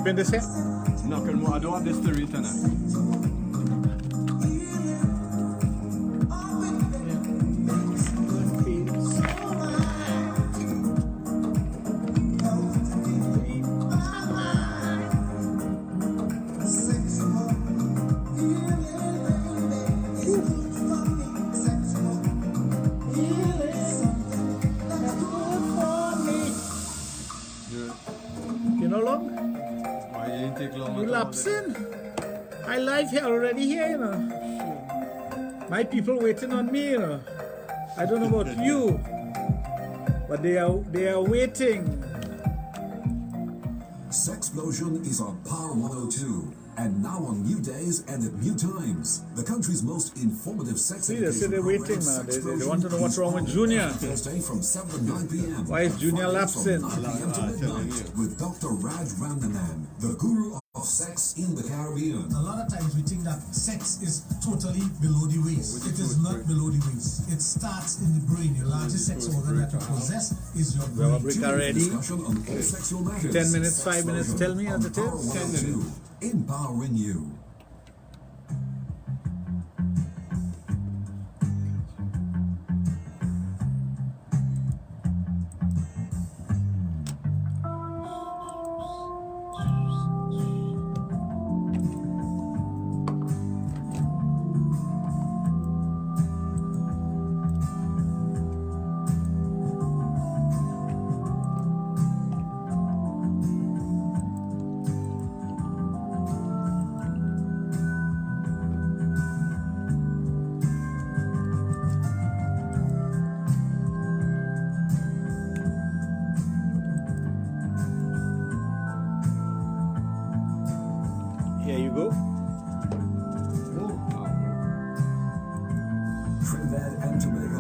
Keeping this here? Knocking more. I don't have this to read tonight. I live here already here, you know. My people waiting on me, you know. I don't know about you, but they are waiting. Sexplosion is on Power 102 and now on new days and at new times. The country's most informative sex education they're waiting now. They want to know what's wrong with Junior. Thursday from 7 to 9 p.m. Why is Junior lapsing? From 9 p.m. to midnight with Dr. Raj Randanan, the guru of sex in the Caribbean. A lot of times we think that sex is totally below the waist. It is not below the waist. It starts in the brain. Your largest sex organ that you possess is your brain. We have a break already. Discussion on all sexual matters. 10 minutes, 5 minutes. Tell me at the tip. 10 minutes. Empowering you. Here you go. Trinidad and Tobago.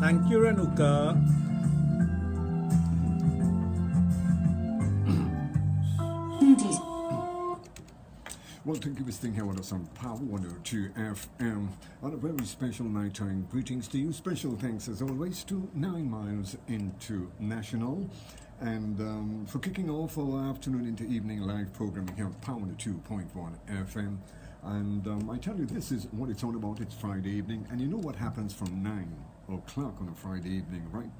Thank you, Renuka. Well, thank you for staying here with us on Power 102 FM on a very special nighttime. Greetings to you. Special thanks, as always, to 9 Miles International and for kicking off our afternoon into evening live programming here on Power 102.1 FM. And I tell you, this is what it's all about. It's Friday evening, and you know what happens from 9 o'clock on a Friday evening, right?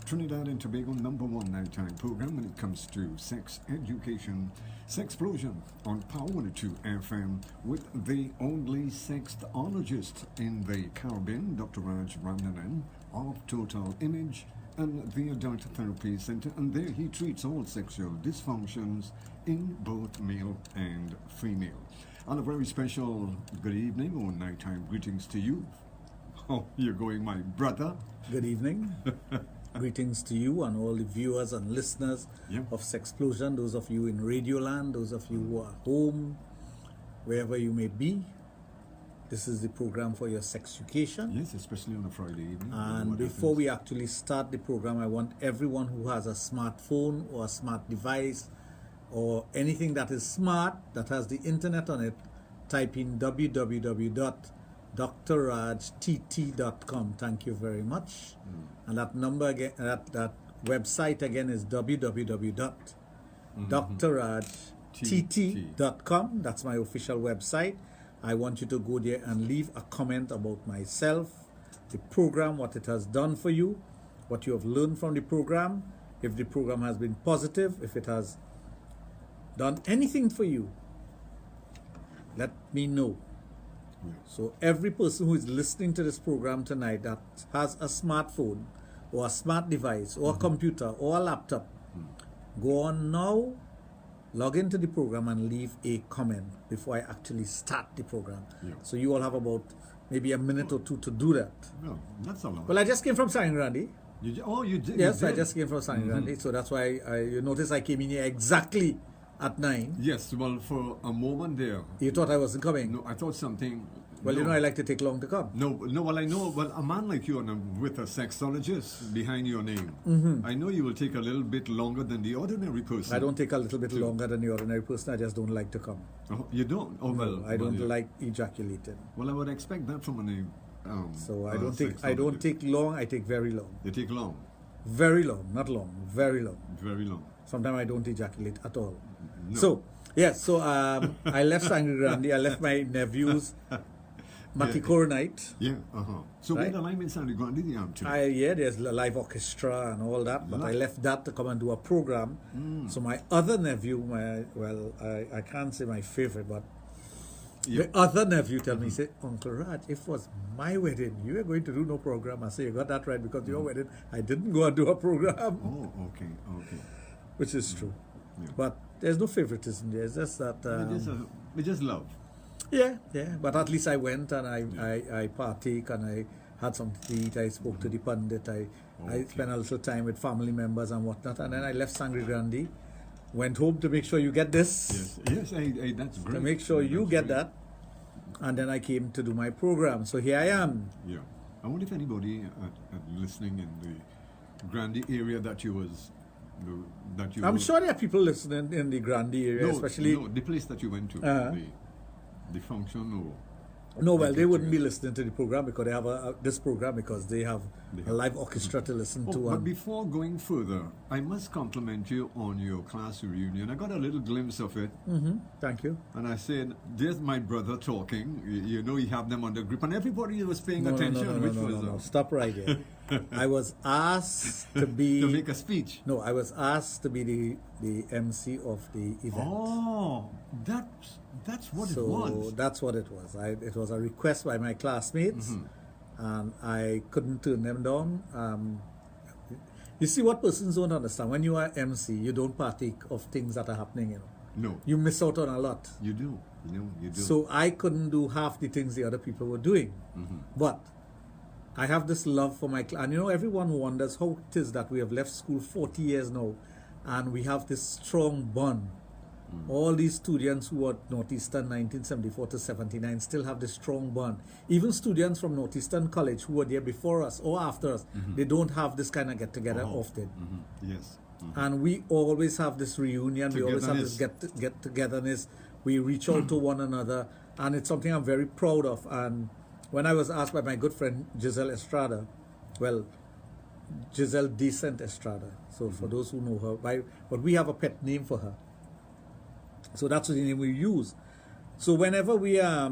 Trinidad and Tobago #1 nighttime program when it comes to sex education. Sexplosion on Power 102 FM with the only sexologist in the Caribbean, Dr. Raj Randanan of Total Image and the Adult Therapy Center, and there he treats all sexual dysfunctions in both male and female. And a very special good evening or nighttime greetings to you. Oh, you're going, my brother. Good evening. Greetings to you and all the viewers and listeners of Sexplosion, those of you in Radioland, those of you who are home, wherever you may be. This is the program for your sex education. Yes, especially on a Friday evening. And before we actually start the program, I want everyone who has a smartphone or a smart device or anything that is smart, that has the internet on it, type in www.drrajtt.com. Thank you very much. And that number again, that website again is www.drrajtt.com. That's my official website. I want you to go there and leave a comment about myself, the program, what it has done for you, what you have learned from the program, if the program has been positive, if it has done anything for you. Let me know. So every person who is listening to this program tonight that has a smartphone or a smart device or a computer or a laptop, go on now log into the program and leave a comment before I actually start the program. Yeah. So you all have about maybe a minute or two to do that. No, that's a lot. Well, I just came from San Grande. You did? Yes, you I did? just came from San Grande, so that's why you notice I came in here exactly at 9. Yes, well, for a moment there. You thought I wasn't coming. No, I thought something. Well, no. you know I like to take long to come. No, well, I know, well, a man like you and with a sexologist behind your name, I know you will take a little bit longer than the ordinary person. I don't take a little bit longer than the ordinary person. I just don't like to come. Oh, you don't? Oh, well. I don't yeah. like ejaculating. Well, I would expect that from a name. So I don't take long. I take very long. They take long. Very long, not long. Very long. Very long. Sometimes I don't ejaculate at all. No. So yes, so I left Sangre Grande. I left my nephew's Makikor night. Yeah, So Right. where the line in San Grande the arm to? There's a live orchestra and all that, but I left that to come and do a program. So my other nephew, I can't say my favorite, but the other nephew tell me, say, Uncle Raj, if it was my wedding, you were going to do no program. I say, you got that right, because your wedding, I didn't go and do a program, Oh, okay. which is true. Yeah. But there's no favoritism there. It's just that... We just love. Yeah. But at least I went and I partake and I had something to eat. I spoke to the pundit. I spent a little time with family members and whatnot. And then I left Sangre Grande, went home to make sure you get this. Yes, that's great. To make sure you That's get great. that. And then I came to do my program. So here I am. Yeah. I wonder if anybody listening in the Grande area that you was... I'm sure there are people listening in the Grande area, especially... No, the place that you went to. The function or... No, well, they wouldn't be listening to the program because they have this program because they have a live orchestra to listen to. But before going further, I must compliment you on your class reunion. I got a little glimpse of it. Thank you. And I said, there's my brother talking. You know, you have them under grip. And everybody was paying attention. No. Stop right there. I was asked to be... to make a speech. No, I was asked to be the MC of the event. Oh, that's what it was. So that's what it was. It was a request by my classmates, and I couldn't turn them down. You see, what persons don't understand, when you are MC, you don't partake of things that are happening, you know. No. You miss out on a lot. You do. You do. So I couldn't do half the things the other people were doing. But I have this love for my class. And you know, everyone wonders how it is that we have left school 40 years now, and we have this strong bond. All these students who were Northeastern 1974 to 79 still have this strong bond. Even students from Northeastern College who were there before us or after us, they don't have this kind of get-together often. Yes. And we always have this reunion. We always have this get-togetherness. We reach out to one another, and it's something I'm very proud of. And when I was asked by my good friend Giselle Estrada, Giselle Decent Estrada, so for those who know her, but we have a pet name for her. So that's the name we use. So whenever we are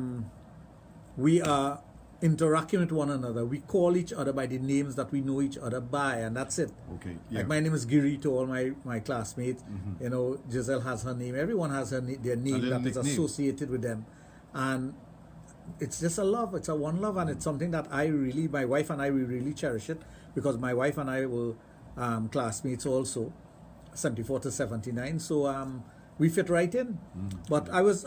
interacting with one another, we call each other by the names that we know each other by, and that's it. Okay. Yeah. Like my name is Giri to all my classmates. You know, Giselle has her name. Everyone has their name that is associated with them, and it's just a love. It's a one love, and it's something that my wife and I, we really cherish it, because my wife and I were classmates also, 74 to 79. So we fit right in. But it was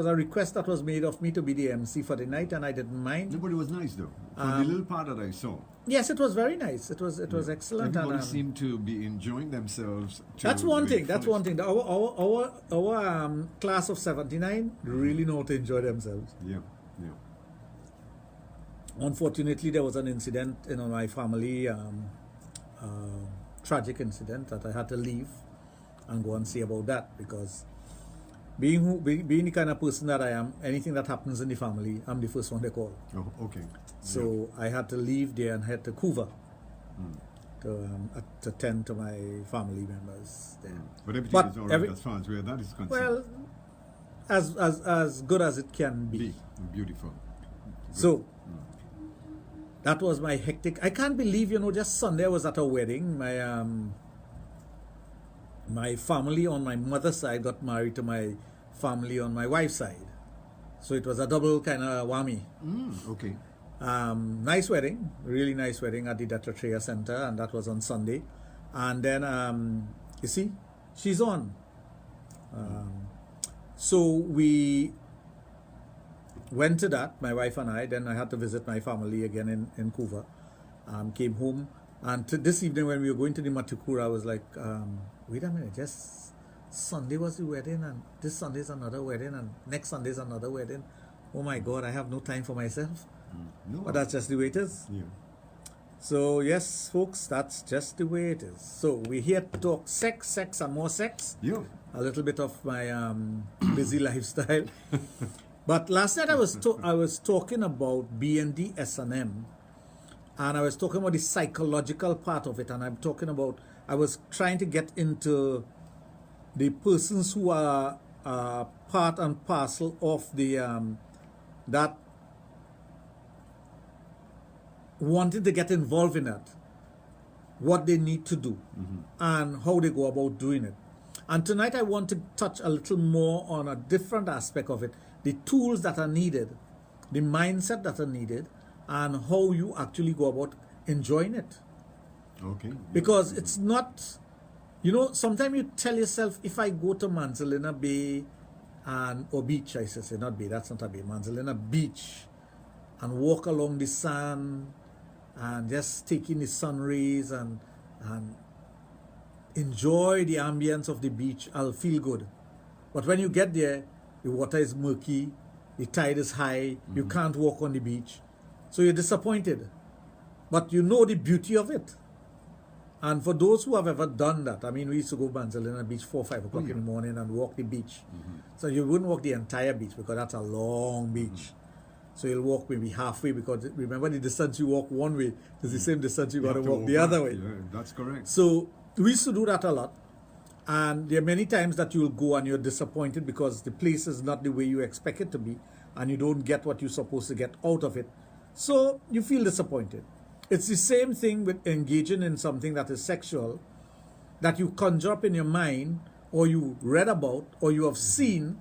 a request that was made of me to be the MC for the night, and I didn't mind. Nobody was nice though. From the little part that I saw. Yes, it was very nice. It was excellent. Everybody And, seemed to be enjoying themselves. that's one thing. That's one thing. Our class of 79 really know how to enjoy themselves. Yeah. Unfortunately, there was an incident in my family, tragic incident that I had to leave and go and see about that, because being the kind of person that I am, anything that happens in the family, I'm the first one they call. Oh, okay. So I had to leave there and head to Cuba to attend to my family members there. But everything But is all right as far as where that is concerned. Well, as good as it can be. Beautiful. So that was my hectic. I can't believe, just Sunday I was at a wedding. My family on my mother's side got married to my family on my wife's side. So it was a double kind of whammy. Okay. Nice wedding, really nice wedding at the Dattatreya Center, and that was on Sunday. And then, you see, she's on. So we went to that, my wife and I. Then I had to visit my family again in Couva. Came home, and this evening when we were going to the Matukura, I was like, wait a minute, just Sunday was the wedding, and this Sunday is another wedding, and next Sunday is another wedding. Oh my God, I have no time for myself. No. But that's just the way it is. Yeah. So yes, folks, that's just the way it is. So we're here to talk sex, and more sex. Yeah. A little bit of my busy lifestyle. But last night I was talking about BDSM, and I was talking about the psychological part of it, and I was trying to get into the persons who are part and parcel of the that wanted to get involved in that, what they need to do, and how they go about doing it. And tonight I want to touch a little more on a different aspect of it, the tools that are needed, the mindset that are needed, and how you actually go about enjoying it. Okay. Because it's not, sometimes you tell yourself, if I go to Manzanilla Bay or beach, I should say, not bay, that's not a bay, Manzanilla Beach, and walk along the sand and just take in the sun rays and enjoy the ambience of the beach, I'll feel good. But when you get there, the water is murky, the tide is high, you can't walk on the beach. So you're disappointed. But you know the beauty of it. And for those who have ever done that, I mean, we used to go Banzalina Beach 4 or 5 o'clock in the morning and walk the beach. So you wouldn't walk the entire beach because that's a long beach. So you'll walk maybe halfway, because remember, the distance you walk one way is the same distance you got to walk the other way. Yeah, that's correct. So we used to do that a lot. And there are many times that you'll go and you're disappointed because the place is not the way you expect it to be, and you don't get what you're supposed to get out of it. So you feel disappointed. It's the same thing with engaging in something that is sexual, that you conjure up in your mind, or you read about, or you have seen,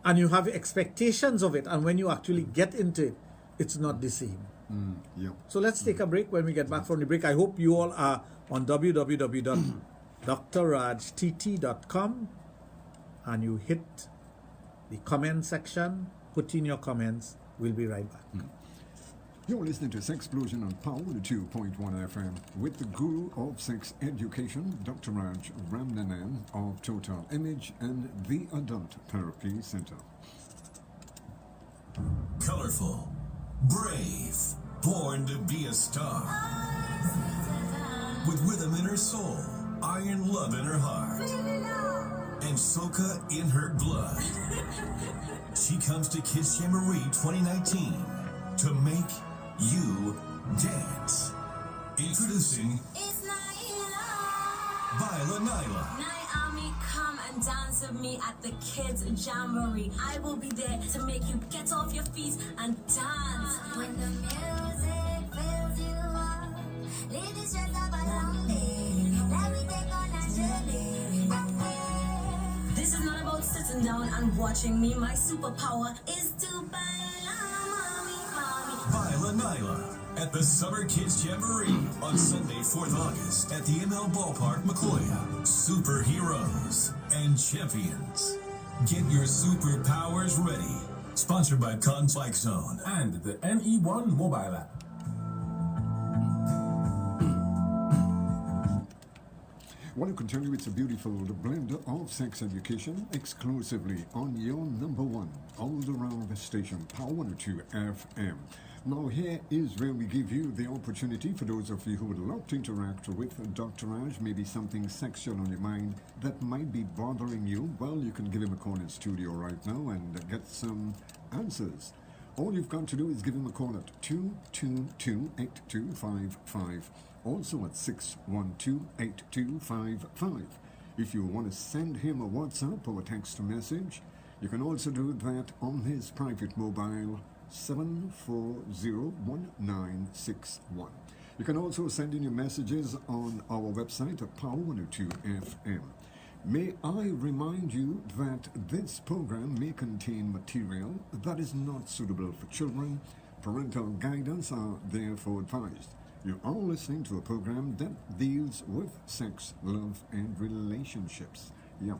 and you have expectations of it, and when you actually get into it, it's not the same. Yeah. So let's take a break. When we get back from the break, I hope you all are on www.drrajtt.com, and you hit the comment section, put in your comments. We'll be right back. You're listening to Sexplosion on Power 2.1 FM with the guru of sex education, Dr. Raj Ramnanan of Total Image and the Adult Therapy Center. Colorful, brave, born to be a star. With rhythm in her soul, iron love in her heart, and soca in her blood. She comes to Kids Jamboree 2019 to make you dance. Introducing Viola Nyla. Naomi, come and dance with me at the Kids Jamboree. I will be there to make you get off your feet and dance. When the music fills you up, ladies dress up a long day. Let me take on a journey. This is not about sitting down and watching me. My superpower is to baila, mommy. Viola Nyla at the Summer Kids Jamboree on Sunday, 4th August at the ML Ballpark, Macoya. Superheroes and champions. Get your superpowers ready. Sponsored by Bike Zone And the ME1 mobile app. Want to continue? It's a beautiful blend of sex education exclusively on your number one all around the station, Power 102 FM. Now here is where we give you the opportunity for those of you who would love to interact with Dr. Raj, maybe something sexual on your mind that might be bothering you. Well, you can give him a call in studio right now and get some answers. All you've got to do is give him a call at 222-8255. Also at 612-8255. If you want to send him a WhatsApp or a text message, you can also do that on his private mobile 7401961. You can also send in your messages on our website at Power 102 FM. May I remind you that this program may contain material that is not suitable for children. Parental guidance are therefore advised. You are listening to a program that deals with sex, love, and relationships. Yeah.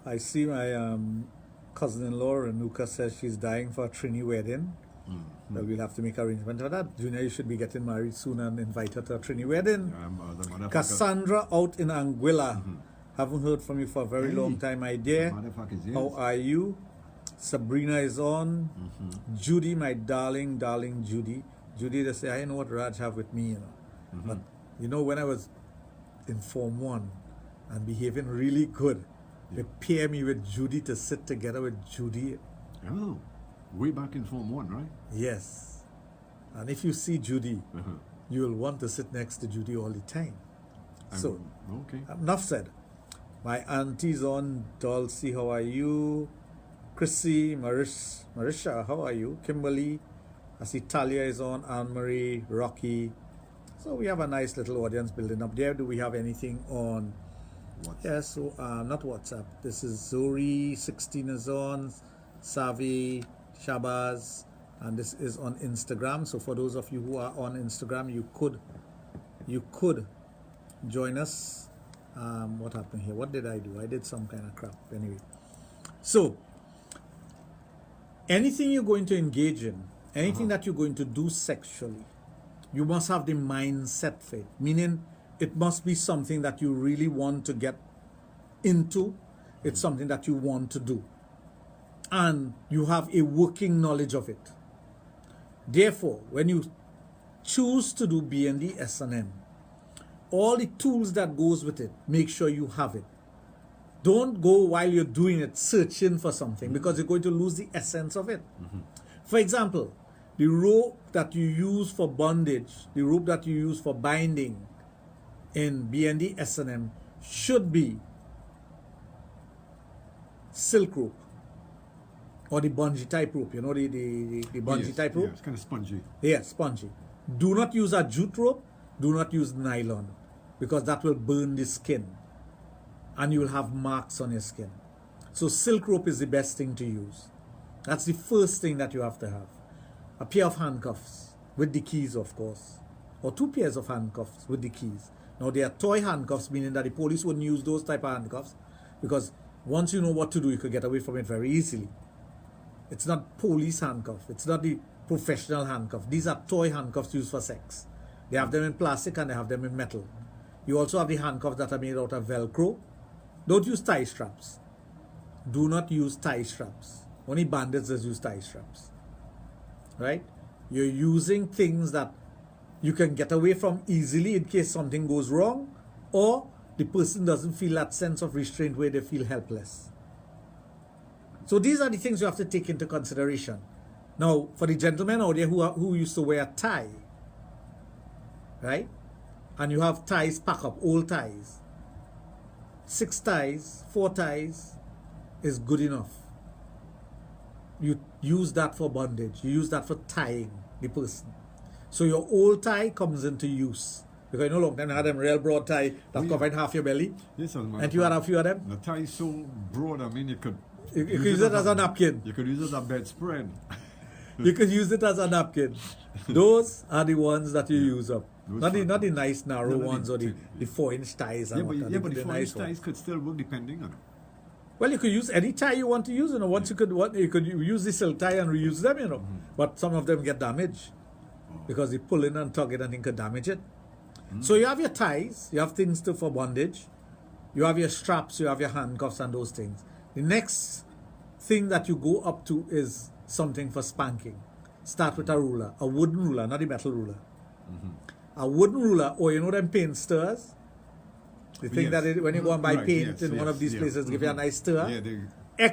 I see my cousin-in-law, Renuka, says she's dying for a Trini wedding. Well, we'll have to make arrangements for that. Junior, you should be getting married soon and invite her to a Trini wedding. The motherfucker. Cassandra out in Anguilla. Haven't heard from you for a very long time, my dear. Motherfuckers, yes. How are you? Sabrina is on. Judy, my darling Judy. Judy, they say, I know what Raj have with me, you know. But, you know, when I was in Form 1 and behaving really good, they pair me with Judy to sit together with Judy. Oh, way back in Form 1, right? Yes. And if you see Judy, you will want to sit next to Judy all the time. So, okay. enough said. My auntie's on. Dulcie, how are you? Chrissy, Marisha, how are you? Kimberly, I see Talia is on. Anne-Marie, Rocky. So we have a nice little audience building up there. Do we have anything on? Yes, so not WhatsApp. This is Zori, 16 is on. Savi, Shabazz, and this is on Instagram. So for those of you who are on Instagram, you could join us. What happened here? What did I do? I did some kind of crap. Anyway, so anything you're going to engage in, anything that you're going to do sexually, you must have the mindset for it. Meaning, it must be something that you really want to get into. It's something that you want to do. And you have a working knowledge of it. Therefore, when you choose to do BND S&M, all the tools that goes with it, make sure you have it. Don't go while you're doing it searching for something, because you're going to lose the essence of it. For example, the rope that you use for bondage, the rope that you use for binding in BND S&M should be silk rope or the bungee type rope. You know the bungee type rope? Yeah, it's kind of spongy. Yeah, spongy. Do not use a jute rope. Do not use nylon, because that will burn the skin and you will have marks on your skin. So silk rope is the best thing to use. That's the first thing that you have to have. A pair of handcuffs with the keys, of course, or 2 pairs of handcuffs with the keys. Now they are toy handcuffs, meaning that the police wouldn't use those type of handcuffs, because once you know what to do, you could get away from it very easily. It's not police handcuff. It's not the professional handcuff. These are toy handcuffs used for sex. They have them in plastic and they have them in metal. You also have the handcuffs that are made out of Velcro. Don't use tie straps. Do not use tie straps. Only bandits just use tie straps. Right? You're using things that you can get away from easily in case something goes wrong, or the person doesn't feel that sense of restraint where they feel helpless. So these are the things you have to take into consideration. Now, for the gentlemen out there who used to wear a tie, right? And you have ties pack up, old ties. 6 ties, 4 ties is good enough. You use that for bondage. You use that for tying the person. So your old tie comes into use. Because you know, long time I had them real broad tie that covered half your belly. Yes, and you had a few of them. The tie is so broad, I mean, you could use it as a napkin. You could use it as a bedspread. You could use it as a napkin. Those are the ones that you use up. Not the nice narrow ones or the 4-inch ties. And But the the 4-inch nice ties could still work depending on it. Well, you could use any tie you want to use. You know, once you could use the silk tie and reuse them. You know, but some of them get damaged because they pull in and tug it and it could damage it. So you have your ties, you have things for bondage, you have your straps, you have your handcuffs and those things. The next thing that you go up to is something for spanking. Start with a ruler, a wooden ruler, not a metal ruler. A wooden ruler, or you know them paint stirrers? The thing that when you go and buy paint in one of these places, give you a nice stir. Yeah,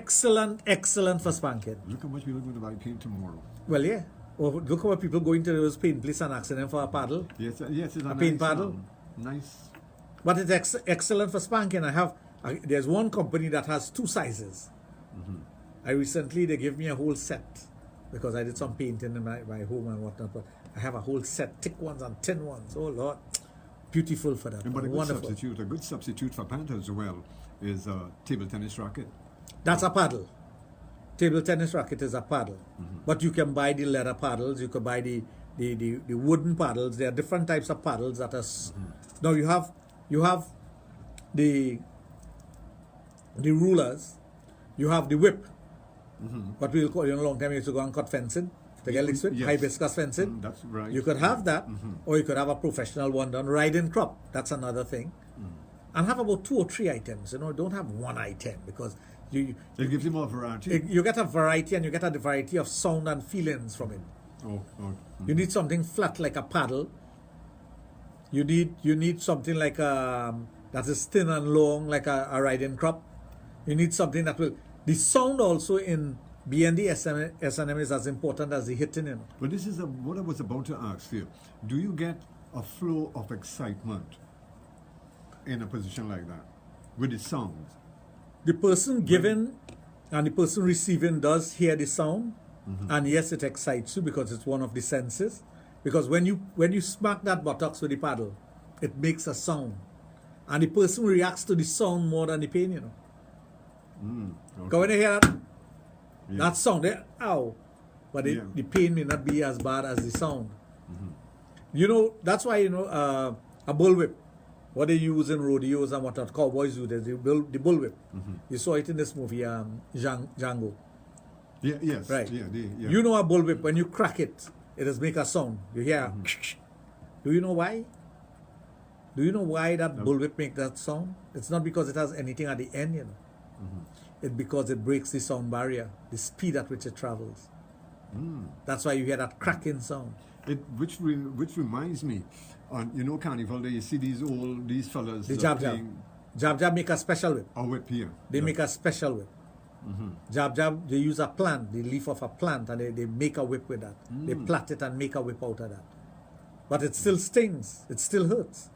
Excellent for spanking. look how much people are going to buy paint tomorrow. Well, yeah. Or look how people go into those paint places and asking them for a paddle. Yes, it's a paint nice, paddle. Nice. But it's excellent for spanking. There's one company that has 2 sizes. They gave me a whole set because I did some painting in my home and whatnot. But I have a whole set, thick ones and thin ones. Oh Lord, beautiful for that. But a wonderful. good substitute for pant as well is a table tennis racket. That's a paddle. Table tennis racket is a paddle. But you can buy the leather paddles. You can buy the wooden paddles. There are different types of paddles that are. Now you have the rulers You have the whip. What we'll call, a long time used to go and cut fencing. To get licked with Yes. hibiscus fencing. That's right. You could have that, or you could have a professional one done. Riding crop, that's another thing. And have about 2 or 3 items. Don't have one item, because It gives you more variety. you get a variety, and you get a variety of sound and feelings from it. You need something flat like a paddle. You need something like that is thin and long like a riding crop. You need something that will. The sound also in BND S&M is as important as the hitting. But this is what I was about to ask you. Do you get a flow of excitement in a position like that with the sounds? The person giving and the person receiving does hear the sound, and yes, it excites you because it's one of the senses. Because when you smack that buttocks with the paddle, it makes a sound, and the person reacts to the sound more than the pain. Because when they hear that sound, they ow, but the pain may not be as bad as the sound. That's why a bullwhip, what they use in rodeos and what cowboys do, the bullwhip. You saw it in this movie, Django. Yeah, yes. Right. Yeah. You know a bullwhip, when you crack it, it does make a sound. You hear. Do you know why? Do you know why that bullwhip make that sound? It's not because it has anything at the end, It's because it breaks the sound barrier, the speed at which it travels. That's why you hear that cracking sound. Which reminds me, on Carnival Day, you see these fellas. The jab. Jab make a special whip. A whip here. They make a special whip. Jab, they use a plant, the leaf of a plant, and they make a whip with that. They plait it and make a whip out of that. But it still stings. It still hurts.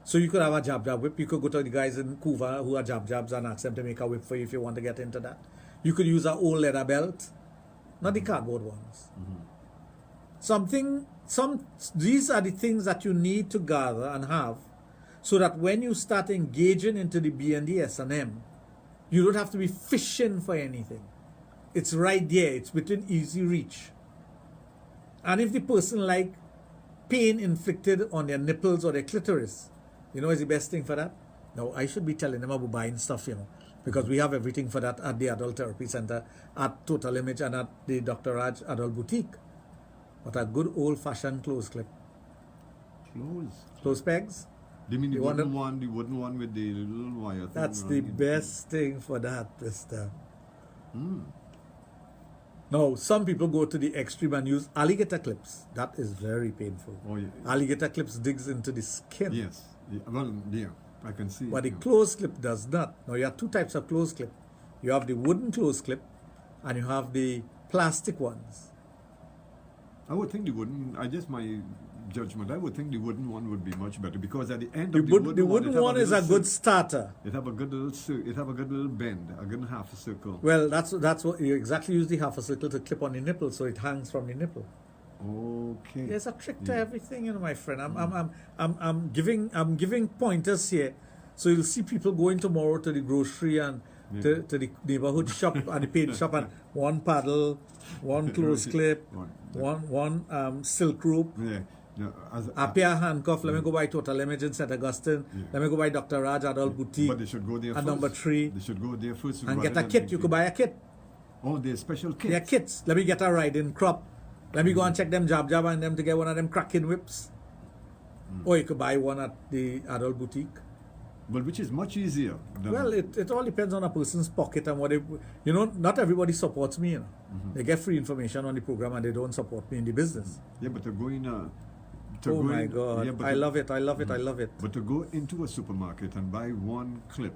So you could have a jab whip. You could go to the guys in Cuba who are jabs and ask them to make a whip for you if you want to get into that. You could use an old leather belt, not the cardboard ones. These are the things that you need to gather and have, so that when you start engaging into the BND S&M, you don't have to be fishing for anything. It's right there. It's within easy reach. And if the person like pain inflicted on their nipples or their clitoris, is the best thing for that? No, I should be telling them about buying stuff, because we have everything for that at the Adult Therapy Center, at Total Image, and at the Dr. Raj Adult Boutique. But a good old-fashioned clothes clip. Clothes pegs? Do you mean the wooden one with the little wire thing? That's the best thing for that, mister. Now, some people go to the extreme and use alligator clips. That is very painful. Oh, yeah. Alligator clips digs into the skin. Yes. Well, I can see. But the clothes clip does not. Now, you have 2 types of clothes clip. You have the wooden clothes clip, and you have the plastic ones. I would think the wooden, my judgment, I would think the wooden one would be much better, because at the end The of wooden one is a good starter. It have a good little bend, a good half a circle. Well, that's what you exactly use, the half a circle to clip on the nipple, so it hangs from the nipple. Okay. There's a trick to everything, my friend. I'm giving pointers here, so you'll see people going tomorrow to the grocery and to the neighborhood shop and the paint shop, and one paddle, one clothes clip, one silk rope. Yeah. No, a pair of handcuff. Let me go by Total Image in St. Augustine. Let me go by Dr. Raj Adult Boutique. But they should go there at first. number 3. They should go there first. And get a kit. You could buy a kit. Oh, they're special kits. They're kits. Let me get a riding crop. Let me go and check them jab and them to get one of them cracking whips. Or you could buy one at the Adult Boutique. But which is much easier. Well, it all depends on a person's pocket and what they... not everybody supports me. They get free information on the program and they don't support me in the business. Yeah, but to go in... oh my God. Yeah, I love it. I love it. But to go into a supermarket and buy one clip...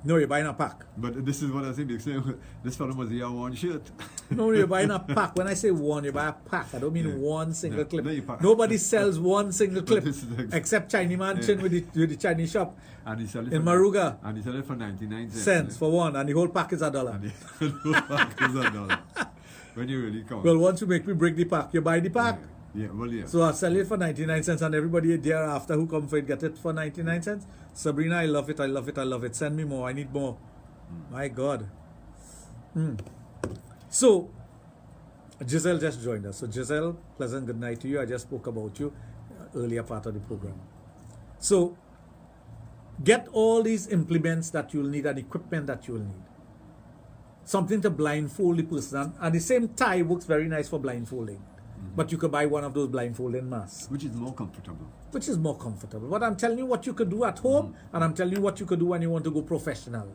No, you're buying a pack. But this is what I think they say. This fellow must wear one shirt. No, you're buying a pack. When I say one, you buy a pack. I don't mean one single clip. No, nobody sells one single clip except Chinese man chin with the Chinese shop and he sell it in Maruga. And he sell it for 99 cents for one, and the whole pack is $1. The whole pack is $1. When you really count. Well, once you make me break the pack, you buy the pack. Yeah, well, yeah. So I sell it for 99 cents, and everybody thereafter who come for it get it for 99 cents. Sabrina, I love it, I love it, I love it. Send me more, I need more. My God. So, Giselle just joined us. So Giselle, pleasant good night to you. I just spoke about you earlier part of the program. So, get all these implements that you'll need and equipment that you'll need. something to blindfold the person. And the same tie works very nice for blindfolding. But you could buy one of those blindfolding masks. Which is more comfortable. Which is more comfortable. But I'm telling you what you could do at home, and I'm telling you what you could do when you want to go professional.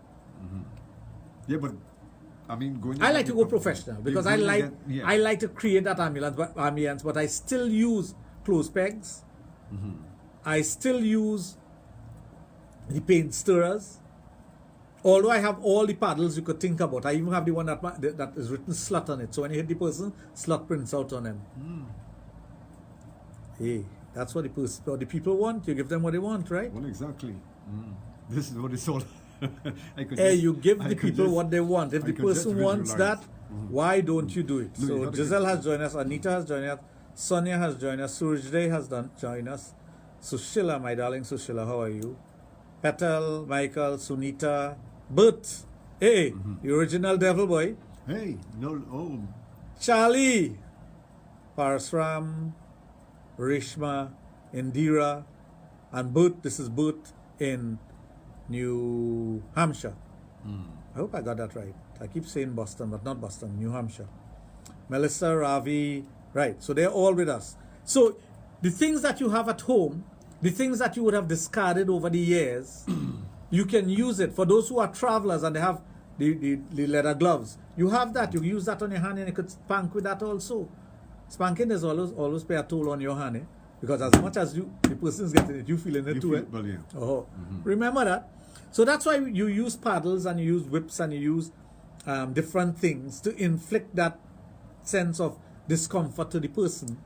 Yeah, but I mean, going. I like to go professional because I like to create that ambience, but I still use clothes pegs. I still use the paint stirrers. Although I have all the paddles you could think about, I even have the one that is written slut on it. So when you hit the person, slut prints out on them. Hey, that's what the people want. You give them what they want, right? Well, exactly. This is what it's all. You give the people what they want. If the person wants that, why don't you do it? No, So Giselle has joined us, Anita has joined us, Sonia has joined us, Surajday has joined us, Sushila, my darling Sushila, how are you? Petal, Michael, Sunita, Bert, hey, the original devil boy, Hey, no, oh, Charlie, Parasram, Rishma, Indira, and Bert. This is Bert in New Hampshire. I hope I got that right. I keep saying Boston, but not Boston, New Hampshire. Melissa, Ravi, right. So they're all with us. So the things that you have at home, the things that you would have discarded over the years, you can use it. For those who are travelers and they have the leather gloves, you have that. You use that on your hand and you could spank with that also. Spanking is always pay a toll on your hand, eh? Because as much as the person's getting it, you feeling it too. well, yeah. Oh, remember that. So that's why you use paddles and you use whips and you use different things to inflict that sense of discomfort to the person.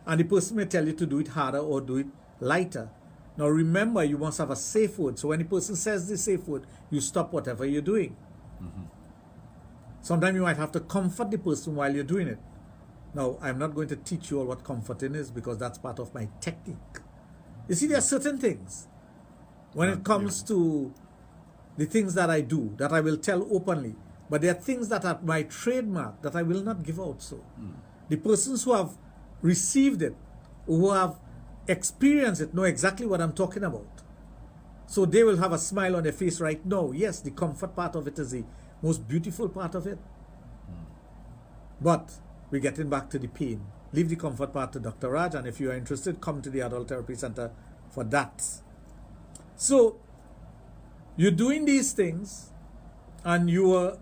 And the person may tell you to do it harder or do it lighter. Now remember, you must have a safe word. So when the person says the safe word, you stop whatever you're doing. Sometimes you might have to comfort the person while you're doing it. Now, I'm not going to teach you all what comforting is because that's part of my technique. You see, there are certain things when it comes to the things that I do that I will tell openly, but there are things that are my trademark that I will not give out. So the persons who have received it, who have experienced it, know exactly what I'm talking about. So they will have a smile on their face right now. Yes, the comfort part of it is the most beautiful part of it. But we're getting back to the pain. Leave the comfort part to Dr. Raj, and if you are interested, come to the Adult Therapy Center for that. So you're doing these things and you are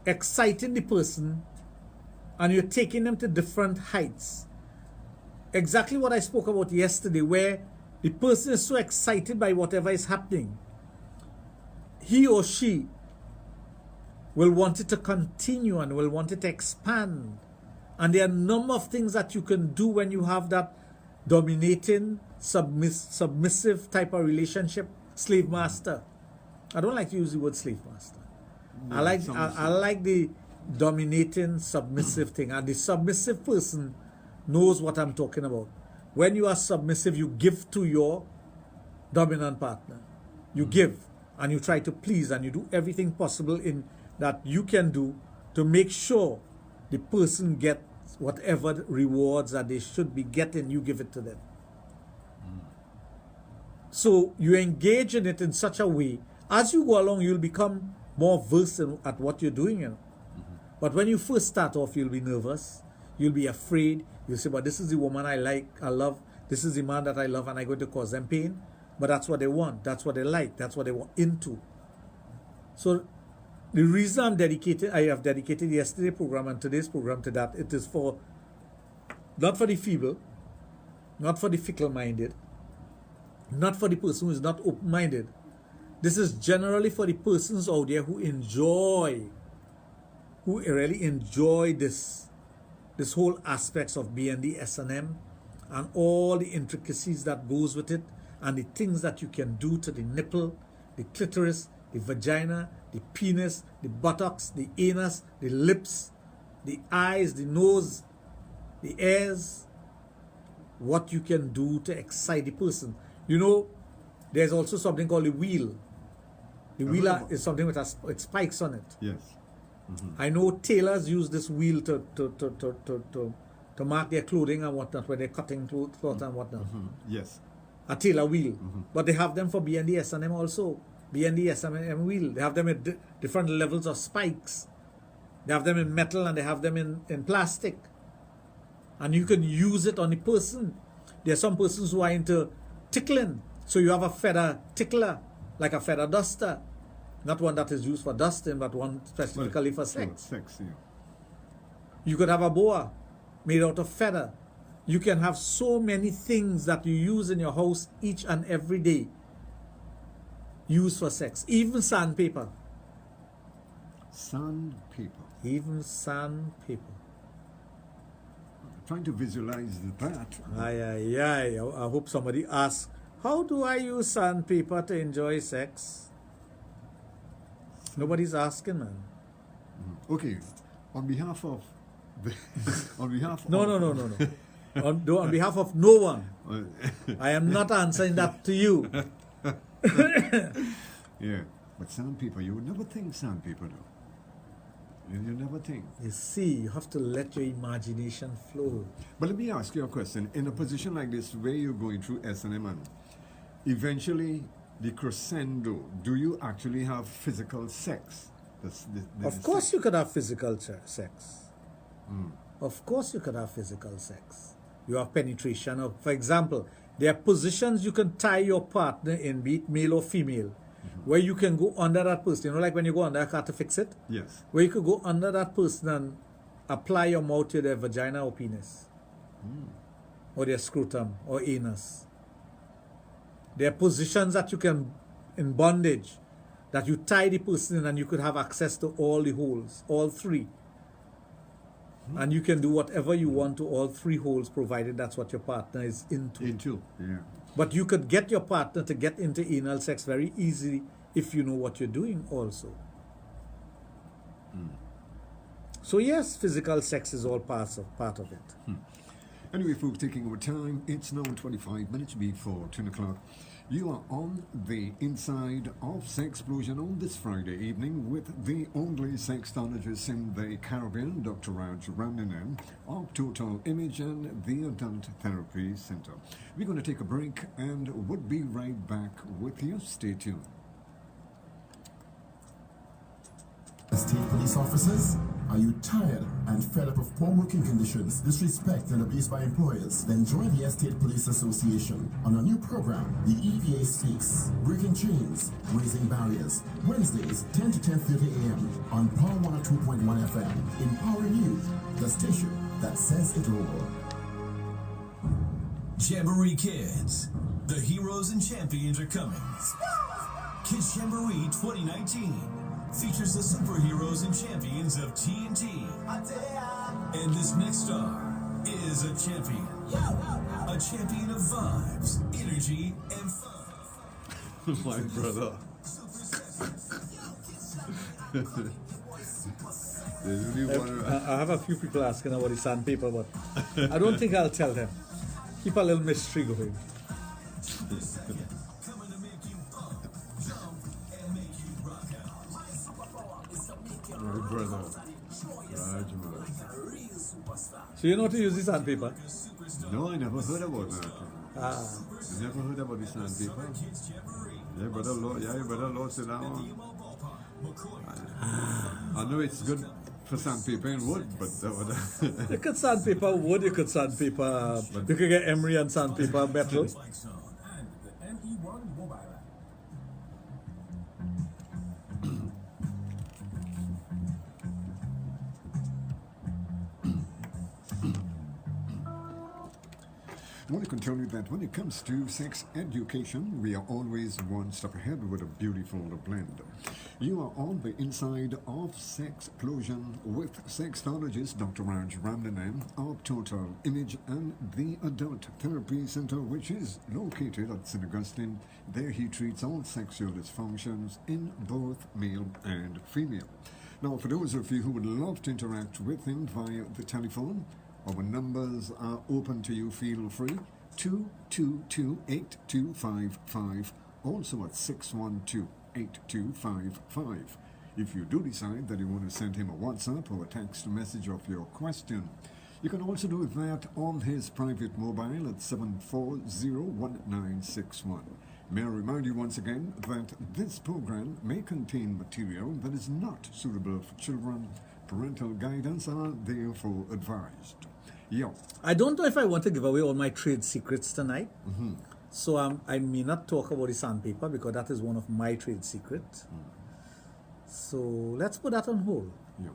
exciting the person and you're taking them to different heights. Exactly what I spoke about yesterday, where the person is so excited by whatever is happening, he or she will want it to continue and will want it to expand. And there are a number of things that you can do when you have that dominating, submissive type of relationship, slave master. I don't like to use the word slave master. No, I like the dominating, submissive thing. And the submissive person knows what I'm talking about. When you are submissive, you give to your dominant partner. You give and you try to please and you do everything possible in that you can do to make sure the person gets whatever rewards that they should be getting, you give it to them. So you engage in it in such a way, as you go along, you'll become more versed at what you're doing. You know? But when you first start off, you'll be nervous, you'll be afraid, you'll say, but this is the woman I like, I love, this is the man that I love, and I'm going to cause them pain. But that's what they want, that's what they like, that's what they want into. So the reason I have dedicated yesterday's program and today's program to that, it is for, not for the feeble, not for the fickle-minded, not for the person who is not open-minded. This is generally for the persons out there who really enjoy this whole aspects of BDSM and all the intricacies that goes with it and the things that you can do to the nipple, the clitoris, the vagina, the penis, the buttocks, the anus, the lips, the eyes, the nose, the ears, what you can do to excite the person. You know, there's also something called the wheel. The wheel is something with spikes on it. Yes. I know tailors use this wheel to mark their clothing and whatnot when they're cutting cloth and whatnot. Yes. A tailor wheel. But they have them for BDSM also. BDSM wheel. They have them at different levels of spikes. They have them in metal and they have them in plastic. And you can use it on the person. There are some persons who are into tickling. So you have a feather tickler, like a feather duster. Not one that is used for dusting, but one specifically for sex. Sex, yeah. You could have a boa made out of feather. You can have so many things that you use in your house each and every day. Used for sex. Even sandpaper. Sandpaper. Even sandpaper. Trying to visualize that. I hope somebody asks, how do I use sandpaper to enjoy sex? Nobody's asking, man. Okay, on behalf of the, on behalf No. of On behalf of no one, I am not answering that to you. Yeah, but sandpaper, you would never think sandpaper though. You never think. You see, you have to let your imagination flow. But let me ask you a question. In a position like this, where you're going through S&M and eventually the crescendo, do you actually have physical sex? Of course you could have physical sex. Of course you could have physical sex. You have penetration. For example, there are positions you can tie your partner in, be it male or female, where you can go under that person. You know, like when you go under a car to fix it? Yes. Where you could go under that person and apply your mouth to their vagina or penis. Or their scrotum or anus. There are positions that you can, in bondage, that you tie the person in and you could have access to all the holes, all three. And you can do whatever you want to all three holes, provided that's what your partner is into. Yeah. But you could get your partner to get into anal sex very easily if you know what you're doing also. So yes, physical sex is all part of it. Anyway, folks, taking our time, it's now 25 minutes before 10 o'clock. You are on the inside of Sexplosion on this Friday evening with the only sexologist in the Caribbean, Dr. Raj of Total Image and the Adult Therapy Center. We're going to take a break and we'll be right back with you. Stay tuned. State police officers, are you tired and fed up of poor working conditions, disrespect, and abuse by employers? Then join the State Police Association on a new program, the EPA Speaks, Breaking Chains, Raising Barriers, Wednesdays, 10 to 10:30 a.m. on Power 102.1 FM, empowering you, the station that says it all. Jamboree Kids, the heroes and champions are coming. Kids Jamboree 2019 features the superheroes and champions of TNT. And this next star is a champion. A champion of vibes, energy, and fun. My brother. I have a few people asking about the sandpaper, but I don't think I'll tell them. Keep a little mystery going. Coming to make you bump, jump, and make you rock out. My brother. Raj, man. So you know how to use the sandpaper? No, I never heard about that. Ah. I never heard about the sandpaper. Yeah, brother, Lord, sit down. I know it's good for sandpaper and wood, but You could sandpaper wood, you could sandpaper, you could get emery and sandpaper metal. I want to tell you that when it comes to sex education, we are always one step ahead with a beautiful blend. You are on the inside of Sexplosion with sexologist Dr. Raj of Total Image and the Adult Therapy Center, which is located at St. Augustine. There he treats all sexual dysfunctions in both male and female. Now, for those of you who would love to interact with him via the telephone, our numbers are open to you. Feel free. 222-8255. Also at 612-8255. If you do decide that you want to send him a WhatsApp or a text message of your question, you can also do that on his private mobile at 740-1961. May I remind you once again that this program may contain material that is not suitable for children, parental guidance are therefore advised. Yeah. I don't know if I want to give away all my trade secrets tonight. So I may not talk about the sandpaper because that is one of my trade secrets. So let's put that on hold. Yeah.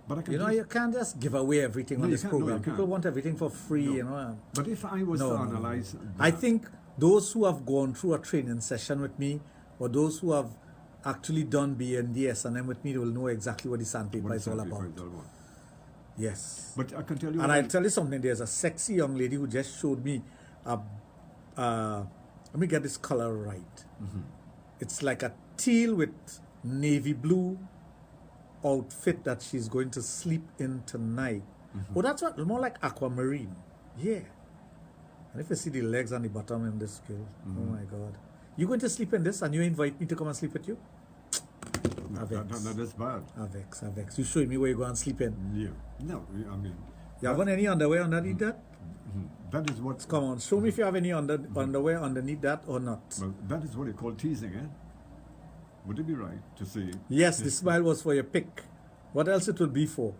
But I can You know, just- you can't just give away everything No, on you this can't. No, program. you can't. People want everything for free, No. you know. But if I was to analyze I that- think those who have gone through a training session with me, or those who have actually done BDSM with me, will know exactly what the sandpaper what is all sandpaper about. is all about. Yes. But I can tell you And what I'll tell you something. There's a sexy young lady who just showed me let me get this color right. It's like a teal with navy blue outfit that she's going to sleep in tonight. Oh, that's what, more like aquamarine. Yeah. And if you see the legs and the bottom in this girl, oh my God. You going to sleep in this and you invite me to come and sleep with you? that is bad. Avex. You showing me where you go and sleep in. Yeah. No, I mean, You have any underwear underneath that? that is what. Come on, show me if you have any underwear underneath that or not. Well, that is what you call teasing, eh? Would it be right to say? Yes, the smile was for your pick. What else it would be for?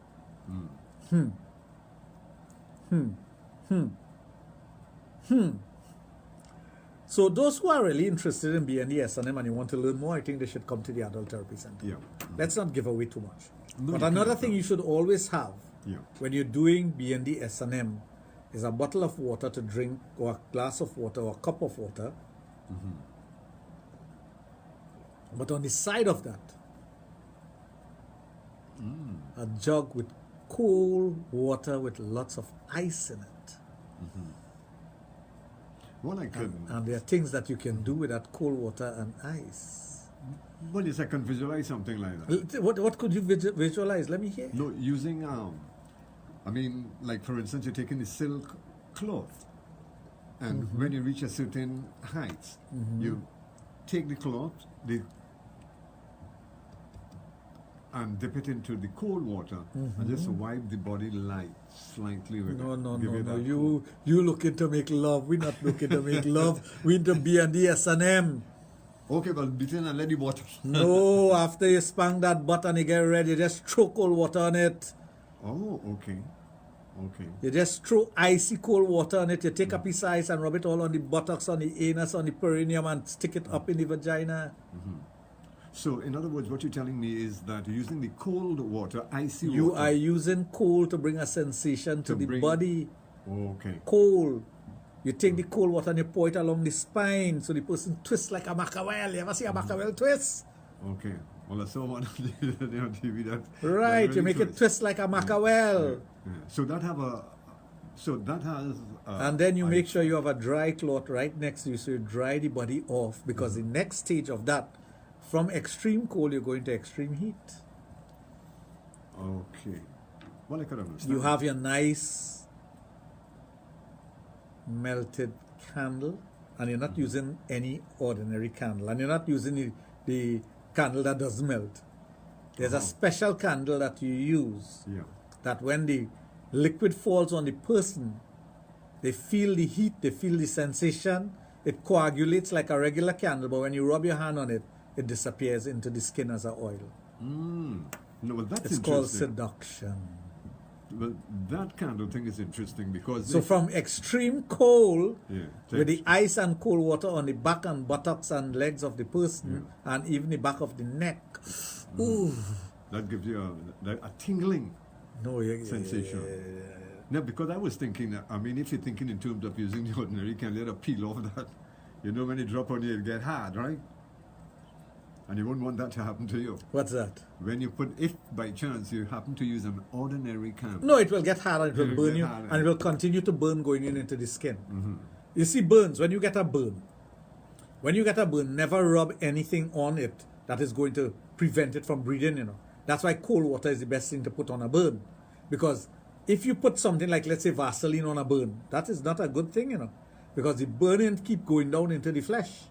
So those who are really interested in BDSM and you want to learn more, I think they should come to the Adult Therapy Center. Yeah. Let's not give away too much. No, But you another can't, thing no. you should always have Yeah. when you're doing BDSM is a bottle of water to drink, or a glass of water, or a cup of water. But on the side of that, a jug with cold water with lots of ice in it. Well, I could. And there are things that you can do with that cold water and ice. Well, yes, I can visualize something like that. What could you visualize? Let me hear. No, using I mean, like for instance, you're taking the silk cloth, and when you reach a certain height, you take the cloth, and dip it into the cold water, and just wipe the body light slightly with No, it. no, Give no, it no. that You looking to make love. We're not looking to make love. We're into BDSM. Okay, but beat it and let the water. No, after you spank that butt and you get ready, you just throw cold water on it. Oh, okay. Okay. You just throw icy cold water on it. You take a piece of ice and rub it all on the buttocks, on the anus, on the perineum, and stick it up in the vagina. So, in other words, what you're telling me is that using the cold water, icy You water. are using cold to bring a sensation to the bring- body. Okay. Cold. You take the cold water and you pour it along the spine so the person twists like a mackerel. You ever see a mackerel twist? Okay. Well, I saw one on TV that. Right, that you really make it twist like a mackerel. Yeah. So that have a. So that has. And then you make sure you have a dry cloth right next to you so you dry the body off, because the next stage of that, from extreme cold, you're going to extreme heat. Okay. Well, I could understand. You have your nice melted candle, and you're not using any ordinary candle, and you're not using the candle that doesn't melt. There's a special candle that you use Yeah. that when the liquid falls on the person, they feel the heat, they feel the sensation. It coagulates like a regular candle, but when you rub your hand on it, it disappears into the skin as an oil. No, well, that's It's called interesting. seduction. Well, that candle thing is interesting because. So from extreme cold, Yeah. with the ice and cold water on the back and buttocks and legs of the person, and even the back of the neck. Ooh. That gives you a tingling No, sensation. No, because I was thinking, I mean, if you're thinking in terms of using the ordinary candle, let it peel off that. You know, when you drop on you, it get hard, right? And you wouldn't want that to happen to you. What's that? When you put, if by chance you happen to use an ordinary candle. No, it will get hard and it will It'll burn get you, hard, and it will continue to burn going into the skin. You see, burns, when you get a burn, never rub anything on it that is going to prevent it from breathing, you know. That's why cold water is the best thing to put on a burn. Because if you put something like, let's say, Vaseline on a burn, that is not a good thing, you know. Because the burning keep going down into the flesh.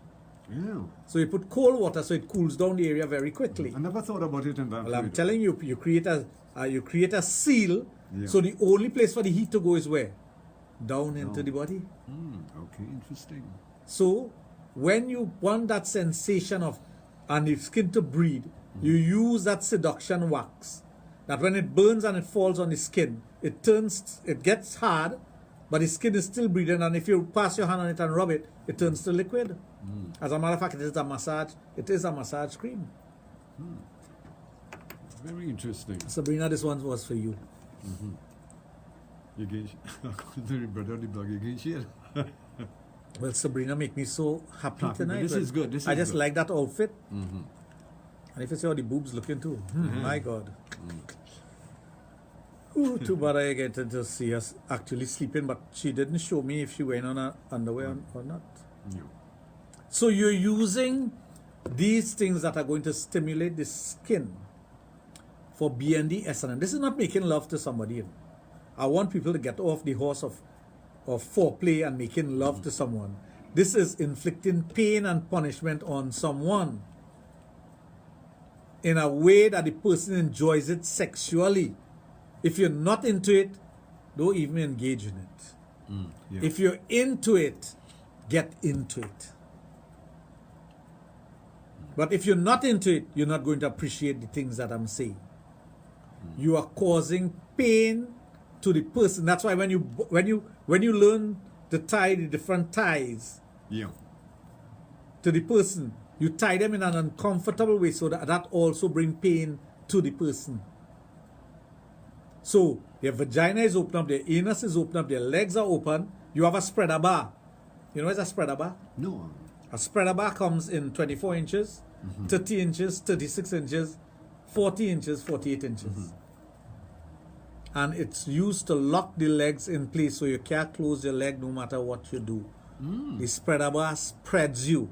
Yeah. So you put cold water so it cools down the area very quickly. I never thought about it in that Well, way. I'm telling you, you create a seal. Yeah. So the only place for the heat to go is where? Down into the body. Okay, interesting. So when you want that sensation of and the skin to breathe, you use that seduction wax that when it burns and it falls on the skin, it gets hard, but the skin is still breathing, and if you pass your hand on it and rub it, it turns to liquid. As a matter of fact, it is a massage cream. Very interesting. Sabrina, this one was for you. You get the brother of the blog, you get shit. Well, Sabrina make me so happy tonight. This is good. I just like that outfit. And if you see how the boobs looking too, my God. Ooh, too bad I get to see us actually sleeping, but she didn't show me if she went on her underwear or not. No. So you're using these things that are going to stimulate the skin for BND SNM. This is not making love to somebody. You know. I want people to get off the horse of foreplay and making love to someone. This is inflicting pain and punishment on someone in a way that the person enjoys it sexually. If you're not into it, don't even engage in it. Yeah. If you're into it, get into it. But if you're not into it, you're not going to appreciate the things that I'm saying. You are causing pain to the person. That's why when you learn to tie the different ties Yeah. to the person, you tie them in an uncomfortable way so that also bring pain to the person. So their vagina is open up, their anus is open up, their legs are open. You have a spreader bar. You know what's a spreader bar? No. A spreader bar comes in 24 inches, 30 inches, 36 inches, 40 inches, 48 inches. And it's used to lock the legs in place so you can't close your leg no matter what you do. The spreader bar spreads you.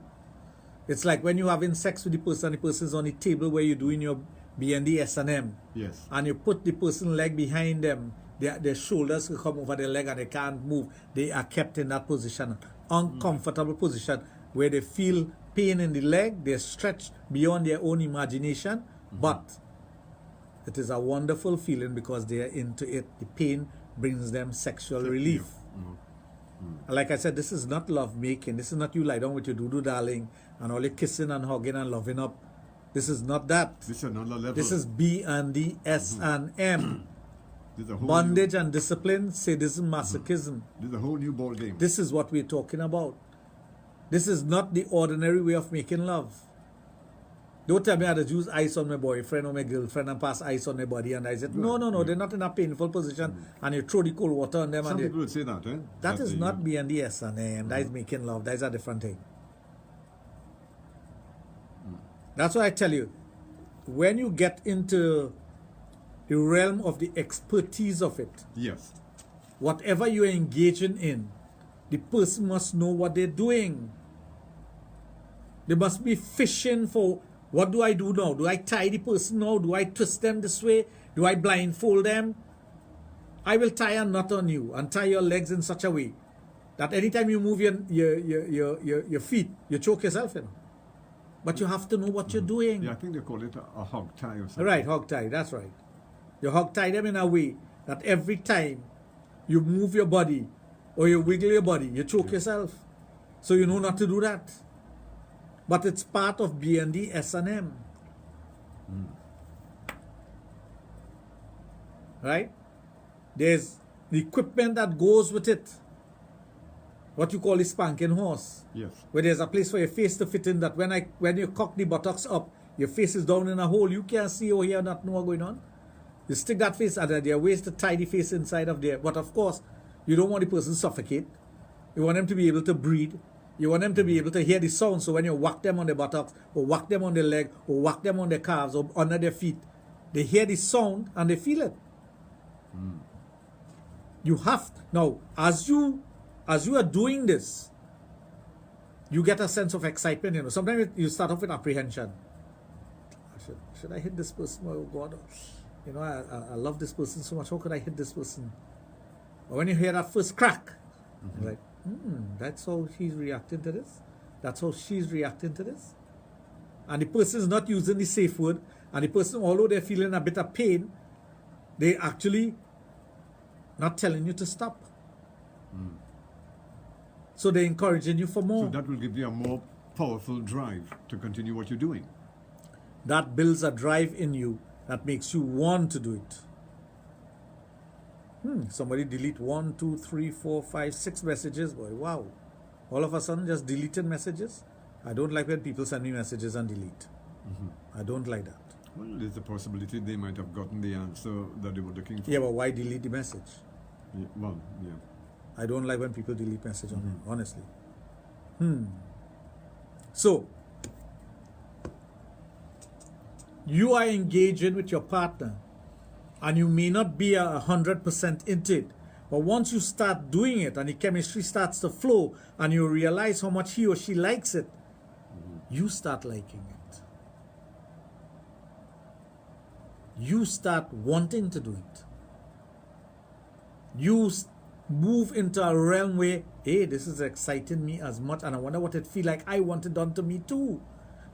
It's like when you're having sex with the person's on the table where you're doing your BND S&M. Yes. And you put the person's leg behind them, their shoulders will come over their leg and they can't move. They are kept in that position, uncomfortable position, where they feel pain in the leg, they're stretched beyond their own imagination, but it is a wonderful feeling because they are into it. The pain brings them sexual relief. Like I said, this is not love making. This is not you lie down with your doo-doo darling and all your kissing and hugging and loving up. This is not that. This is another level. This is B&D, S&M. This is a whole Bondage and discipline, sadism, masochism. This is a whole new ball game. This is what we're talking about. This is not the ordinary way of making love. Don't tell me I had to use ice on my boyfriend or my girlfriend and pass ice on my body and I said, no, they're not in a painful position and you throw the cold water on them. Some and people would say that, eh? that is they- not B&D, S&M. That is making love. That is a different thing. That's why I tell you, when you get into the realm of the expertise of it, Yes. whatever you're engaging in, the person must know what they're doing. They must be fishing for, what do I do now? Do I tie the person now? Do I twist them this way? Do I blindfold them? I will tie a knot on you and tie your legs in such a way that anytime you move your feet, you choke yourself, you know. But you have to know what you're doing. Yeah, I think they call it a hog tie or something. Right, hog tie, that's right. You hog tie them in a way that every time you move your body or you wiggle your body, you choke yourself. So you know not to do that. But it's part of B&D S&M. Right? There's the equipment that goes with it. What you call the spanking horse. Yes. Where there's a place for your face to fit in that when you cock the buttocks up, your face is down in a hole. You can't see or hear, not know what's going on. You stick that face and there are ways to tie the face inside of there. But of course, you don't want the person to suffocate. You want them to be able to breathe. You want them to be able to hear the sound. So when you whack them on the buttocks or whack them on their leg or whack them on their calves or under their feet, they hear the sound and they feel it. You have, now, as you are doing this, you get a sense of excitement. You know, sometimes you start off with apprehension. Should I hit this person? Oh God, you know, I love this person so much. How could I hit this person? But when you hear that first crack, you're like, that's how he's reacting to this. That's how she's reacting to this. And the person is not using the safe word. And the person, although they're feeling a bit of pain, they actually not telling you to stop. So they're encouraging you for more. So that will give you a more powerful drive to continue what you're doing. That builds a drive in you that makes you want to do it. Somebody delete 1, 2, 3, 4, 5, 6 messages. Boy, wow. All of a sudden just deleted messages. I don't like when people send me messages and delete. I don't like that. Well, there's a possibility they might have gotten the answer that they were looking for. Yeah, but why delete the message? Yeah, well, yeah. I don't like when people delete message on me, honestly. So, you are engaging with your partner and you may not be 100% into it, but once you start doing it and the chemistry starts to flow and you realize how much he or she likes it, you start liking it. You start wanting to do it. You move into a realm where, hey, this is exciting me as much and I wonder what it feel like. I want it done to me too.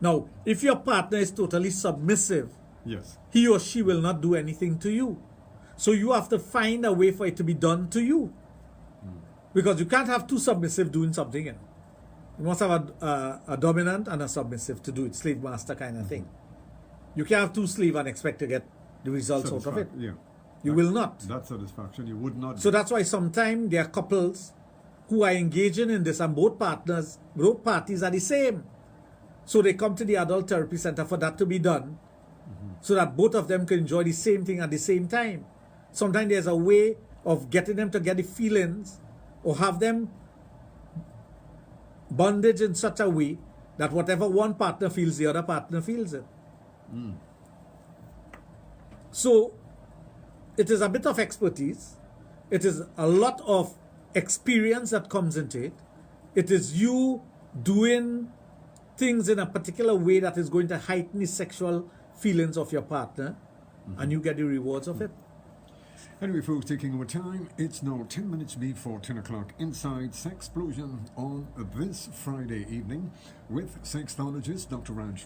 Now, if your partner is totally submissive, Yes. he or she will not do anything to you. So you have to find a way for it to be done to you. Because you can't have two submissive doing something, you know. You must have a dominant and a submissive to do it, slave master kind of thing. You can't have two slave and expect to get the results out of it. Yeah. You will not. That satisfaction you would not So get. that's why sometimes there are couples who are engaging in this and both parties are the same. So they come to the adult therapy center for that to be done so that both of them can enjoy the same thing at the same time. Sometimes there's a way of getting them to get the feelings or have them bondage in such a way that whatever one partner feels, the other partner feels it. So it is a bit of expertise. It is a lot of experience that comes into it. It is you doing things in a particular way that is going to heighten the sexual feelings of your partner, and you get the rewards of it. Anyway, folks, taking our time, it's now 10 minutes before 10 o'clock inside Sexplosion on this Friday evening with sexologist Dr. Raj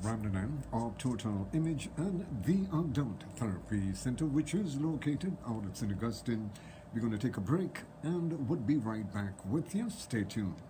of Total Image and the Adult Therapy Center, which is located out at St. Augustine. We're going to take a break and we'll be right back with you. Stay tuned.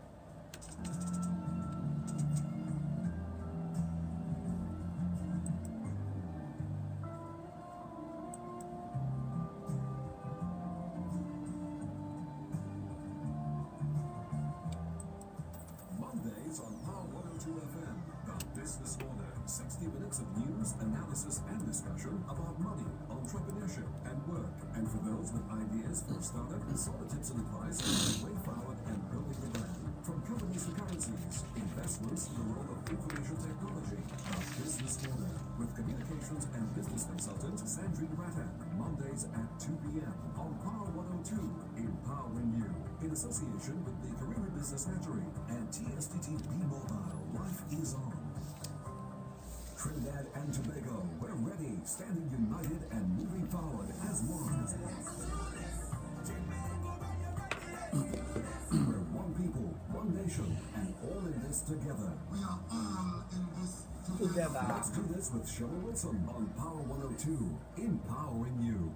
Mondays on Power 102 FM. The Business Corner. 60 minutes of news, analysis, and discussion about money, entrepreneurship, and work. And for those with ideas for startup, solid tips and advice on the way forward and building a brand. From companies to currencies, investments to the role of information technology. The Business Corner with communications and business consultant Sandrine Rattan. Mondays at 2 p.m. on Power 102. Empowering you. In association with the Career and Business Hatchery and TSTT B-Mobile. Life is on. Trinidad and Tobago, we're ready, standing united and moving forward as one. We're one people, one nation, and all in this together. We are all in this together. Let's do this with Shelley Wilson on Power 102, empowering you.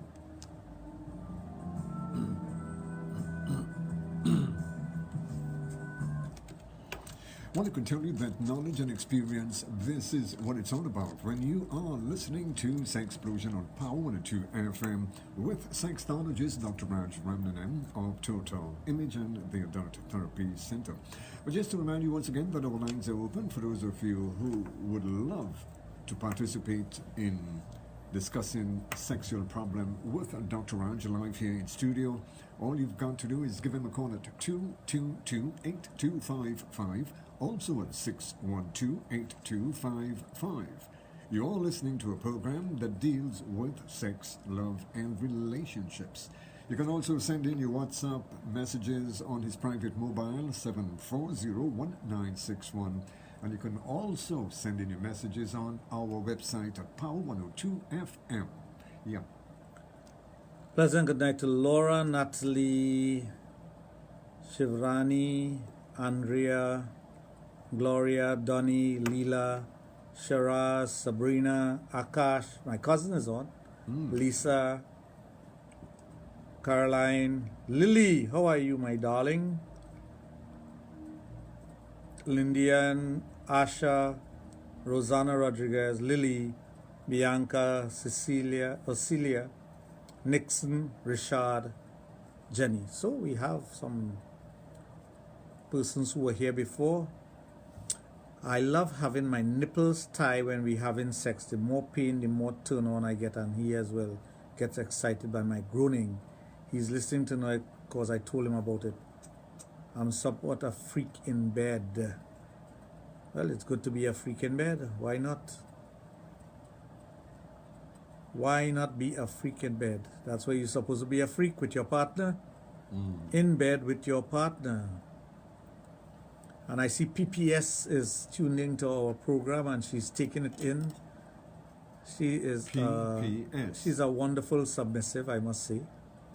Well, I can tell you that knowledge and experience, this is what it's all about. When you are listening to Sexplosion on Power 102 FM with sexologist Dr. Raj of Total Image and the Adult Therapy Center. But just to remind you once again that our lines are open for those of you who would love to participate in discussing sexual problem with Dr. Raj live here in studio. All you've got to do is give him a call at 222-8255, also at 612-8255. You're listening to a program that deals with sex, love, and relationships. You can also send in your WhatsApp messages on his private mobile, 740-1961. And you can also send in your messages on our website at Power 102 FM. Yeah. Pleasant good night to Laura, Natalie, Shivrani, Andrea, Gloria, Donnie, Leela, Shiraz, Sabrina, Akash, my cousin is on, Lisa, Caroline, Lily, how are you, my darling? Lindian, Asha, Rosanna Rodriguez, Lily, Bianca, Cecilia, Nixon, Richard, Jenny. So we have some persons who were here before. I love having my nipples tied when we having sex. The more pain, the more turn on I get, and he as well gets excited by my groaning. He's listening to now because I told him about it. I'm somewhat a freak in bed. Well, it's good to be a freak in bed. Why not? Why not be a freak in bed? That's why you're supposed to be a freak with your partner. In bed with your partner. And I see PPS is tuned into our program and she's taking it in. She is PPS. She's a wonderful submissive, I must say.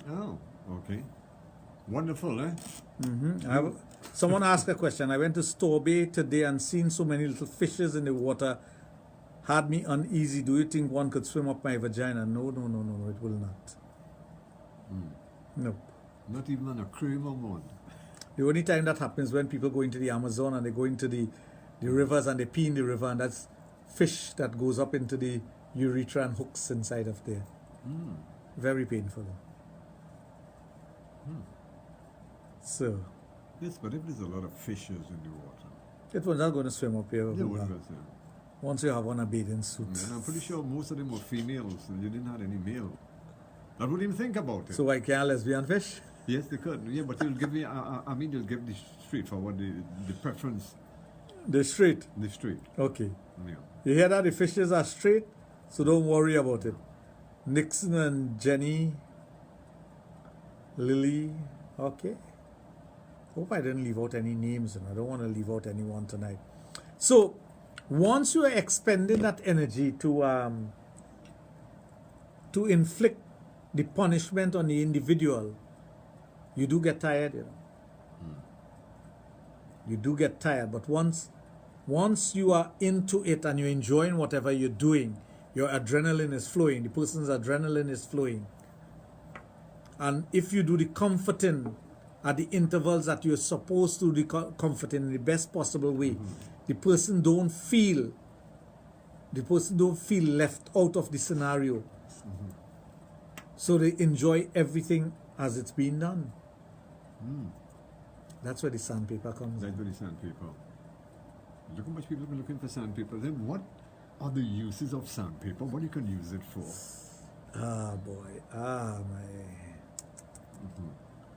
Oh, okay. Wonderful, eh? Someone asked a question. I went to Store Bay today and seen so many little fishes in the water. Had me uneasy. Do you think one could swim up my vagina? No, it will not. Nope. Not even an aquarium one. The only time that happens when people go into the Amazon and they go into the rivers and they pee in the river, and that's fish that goes up into the urethra and hooks inside of there. Very painful. So, Yes, but if there's a lot of fishes in the water, it was not going to swim up here. they wouldn't go there. Once you have on a bathing suit. And I'm pretty sure most of them were females, and you didn't have any male. I wouldn't even think about it. So I can't lesbian fish? Yes, they could. Yeah, but you'll give me, I mean, you'll give the straightforward, the preference, They're straight. the straight. Okay. Yeah. You hear that? The fishes are straight, so don't worry about it. Nixon and Jenny, Lily, okay. Hope I didn't leave out any names, and I don't want to leave out anyone tonight. So, once you are expending that energy to inflict the punishment on the individual, you do get tired, you know. You do get tired, but once you are into it and you're enjoying whatever you're doing, your adrenaline is flowing, the person's adrenaline is flowing. And if you do the comforting at the intervals that you're supposed to do the comforting in the best possible way, the person don't feel left out of the scenario. So they enjoy everything as it's being done. That's where the sandpaper comes That's in. very sandpaper. Look how much people are looking for sandpaper. Then what are the uses of sandpaper? What you can use it for? Ah, boy. Ah, my.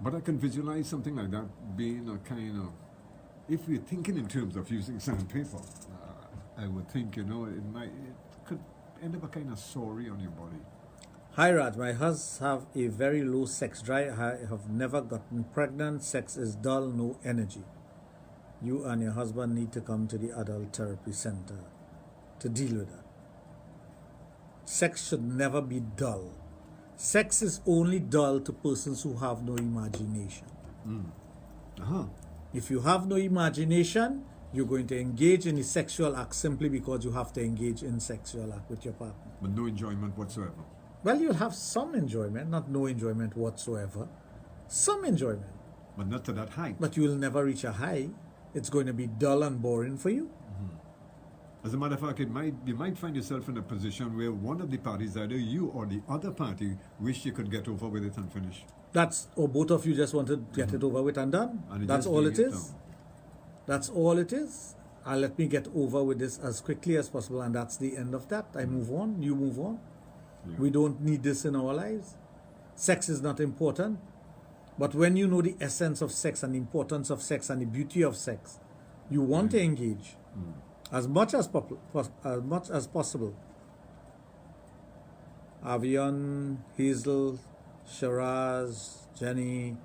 But I can visualize something like that being a kind of, if we're thinking in terms of using sandpaper, I would think, it could end up a kind of sorry on your body. Hi Raj, my husband have a very low sex drive. I have never gotten pregnant. Sex is dull, no energy. You and your husband need to come to the adult therapy center to deal with that. Sex should never be dull. Sex is only dull to persons who have no imagination. If you have no imagination, you're going to engage in the sexual act simply because you have to engage in sexual act with your partner. But no enjoyment whatsoever. Well, you'll have some enjoyment, not no enjoyment whatsoever. Some enjoyment. But not to that height. But you will never reach a high. It's going to be dull and boring for you. As a matter of fact, you might find yourself in a position where one of the parties, either you or the other party, wish you could get over with it and finish. Or both of you just want to get it over with and done. And That's just all bring it it is. down. That's all it is. And let me get over with this as quickly as possible, and that's the end of that. I move on, you move on. Yeah. We don't need this in our lives. Sex is not important. But when you know the essence of sex and the importance of sex and the beauty of sex, you want to engage as much as possible. Avion, Hazel, Shiraz, Jenny,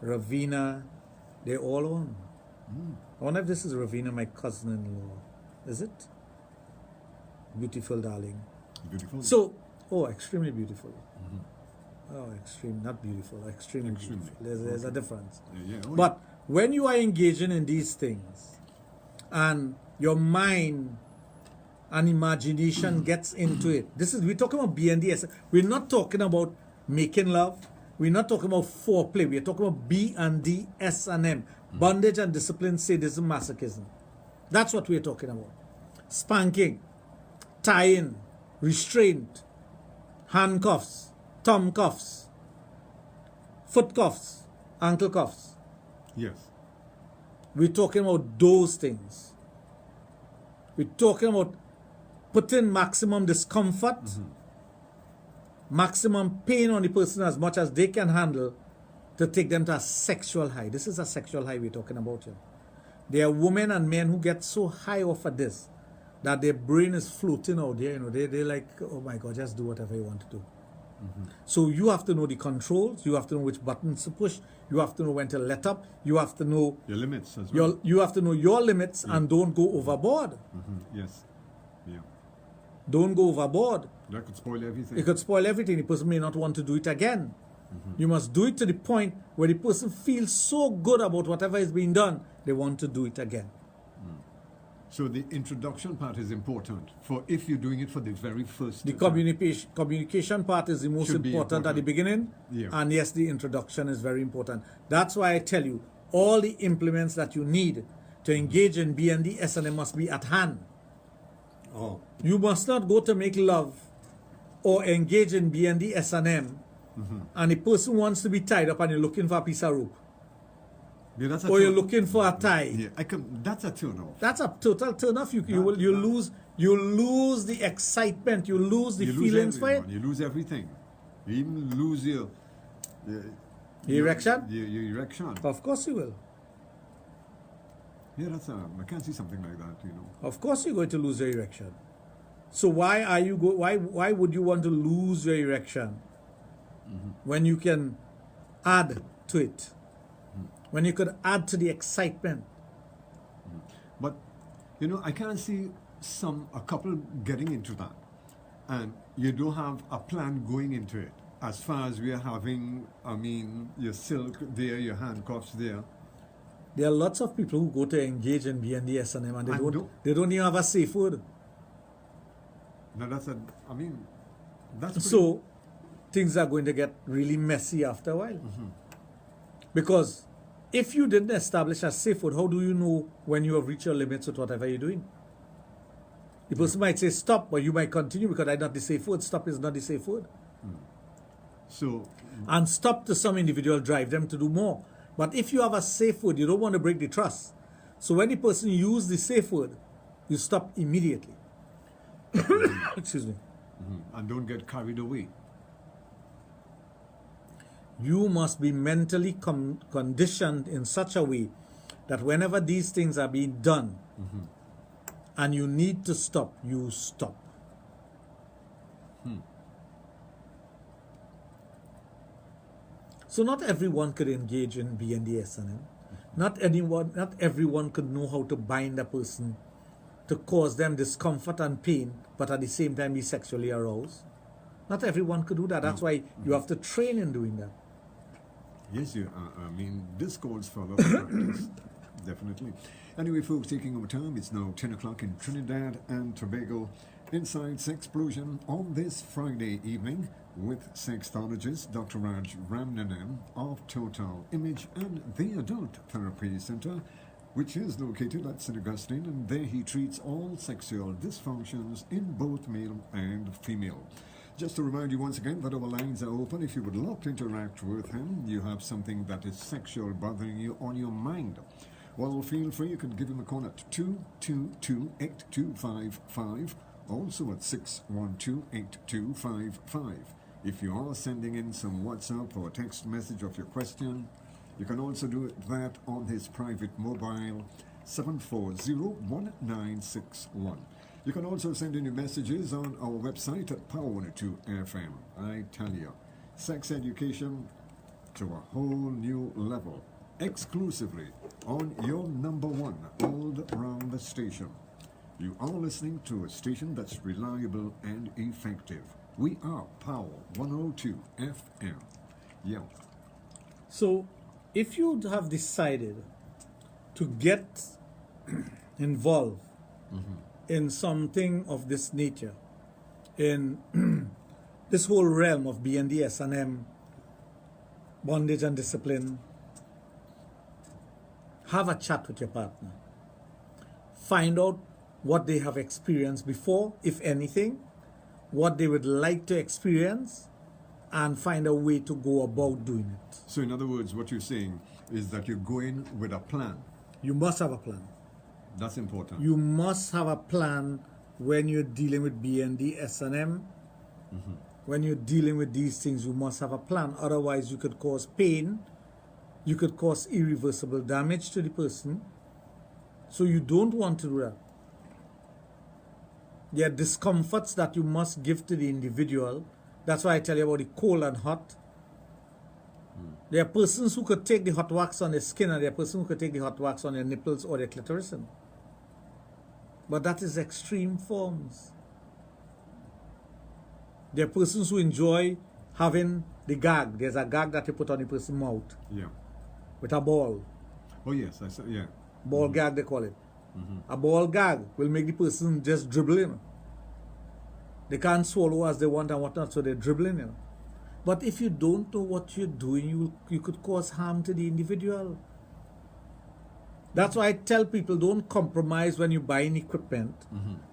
Ravina, they're all on. I wonder if this is Ravina, my cousin-in-law. Is it? Beautiful, darling. Beautiful. So, extremely beautiful. Extreme, not beautiful, extremely beautiful. There's a difference. But when you are engaging in these things, and your mind and imagination gets into it, we're talking about BDSM. We're not talking about making love. We're not talking about foreplay. We're talking about B&D, S&M, bondage and discipline, sadism, masochism. That's what we're talking about. Spanking, tying, restraint, handcuffs, thumb cuffs, foot cuffs, ankle cuffs. Yes. We're talking about those things. We're talking about putting maximum discomfort, maximum pain on the person as much as they can handle to take them to a sexual high. This is a sexual high we're talking about here. There are women and men who get so high off of this that their brain is floating out there. You know, they're like, oh my God, just do whatever you want to do. So you have to know the controls. You have to know which buttons to push. You have to know when to let up. You have to know Your limits as well. you have to know your limits and don't go overboard. Yes. Yeah. Don't go overboard. That could spoil everything. It could spoil everything. The person may not want to do it again. You must do it to the point where the person feels so good about whatever is being done, they want to do it again. So the introduction part is important for if you're doing it for the very first The time. communication part is the most Should be important at the important. beginning. Yeah. And yes, the introduction is very important. That's why I tell you, all the implements that you need to engage in B&D S&M must be at hand. Oh. You must not go to make love or engage in B&D S&M and the person wants to be tied up and you're looking for a piece of rope. Yeah, that's a Or you're turn- looking for a tie. Yeah, that's a turn off. That's a total turn off. You lose the excitement. You lose the You lose feelings for it. everyone. You lose everything. You even lose your Erection? Your erection. Of course you will. Yeah, I can't see something like that, you know. Of course you're going to lose your erection. So why would you want to lose your erection when you can add to it? When you could add to the excitement? But, you know, I can see a couple getting into that. And you do have a plan going into it. As far as we are having, your silk there, your handcuffs there. There are lots of people who go to engage in B&D S&M and And they don't even have a safe word. Now that's pretty- So things are going to get really messy after a while. Because if you didn't establish a safe word, how do you know when you have reached your limits with whatever you're doing? The person might say stop, but you might continue because that's not the safe word. Stop is not the safe word. So, And stop to some individual drive them to do more. But if you have a safe word, you don't want to break the trust. So when the person uses the safe word, you stop immediately. Excuse me. and don't get carried away. You must be mentally conditioned in such a way that whenever these things are being done and you need to stop, you stop. So not everyone could engage in B&D S&M. Not everyone could know how to bind a person to cause them discomfort and pain, but at the same time be sexually aroused. Not everyone could do that. That's why you have to train in doing that. Yes, this calls for a lot of practice. Definitely. Anyway, folks, taking over time, it's now 10 o'clock in Trinidad and Tobago. Inside Sexplosion on this Friday evening with sexologist Dr. Raj Ramnanan of Total Image and the Adult Therapy Center, which is located at St. Augustine, and there he treats all sexual dysfunctions in both male and female. Just to remind you once again that our lines are open. If you would love to interact with him, you have something that is sexual bothering you on your mind, well, feel free. You can give him a call at 222-8255, also at 612-8255. If you are sending in some WhatsApp or text message of your question, you can also do that on his private mobile, 740-1961. You can also send in your messages on our website at Power 102 FM. I tell you, sex education to a whole new level, exclusively on your number one all-round station. You are listening to a station that's reliable and effective. We are Power 102 FM. Yeah. So if you have decided to get involved in something of this nature, in this whole realm of B&D, S&M, bondage and discipline, have a chat with your partner. Find out what they have experienced before, if anything, what they would like to experience, and find a way to go about doing it. So in other words, what you're saying is that you go in with a plan. You must have a plan. That's important. You must have a plan when you're dealing with BND, S&M. When you're dealing with these things, you must have a plan. Otherwise, you could cause pain. You could cause irreversible damage to the person. So you don't want to do that. There are discomforts that you must give to the individual. That's why I tell you about the cold and hot. There are persons who could take the hot wax on their skin, and there are persons who could take the hot wax on their nipples or their clitoris. But that is extreme forms. There are persons who enjoy having the gag. There's a gag that you put on the person's mouth Yeah. with a ball. Oh yes, I said, yeah. Ball gag, they call it. A ball gag will make the person just dribbling. They can't swallow as they want and whatnot, so they're dribbling. But if you don't know what you're doing, you could cause harm to the individual. That's why I tell people, don't compromise when you're buying equipment.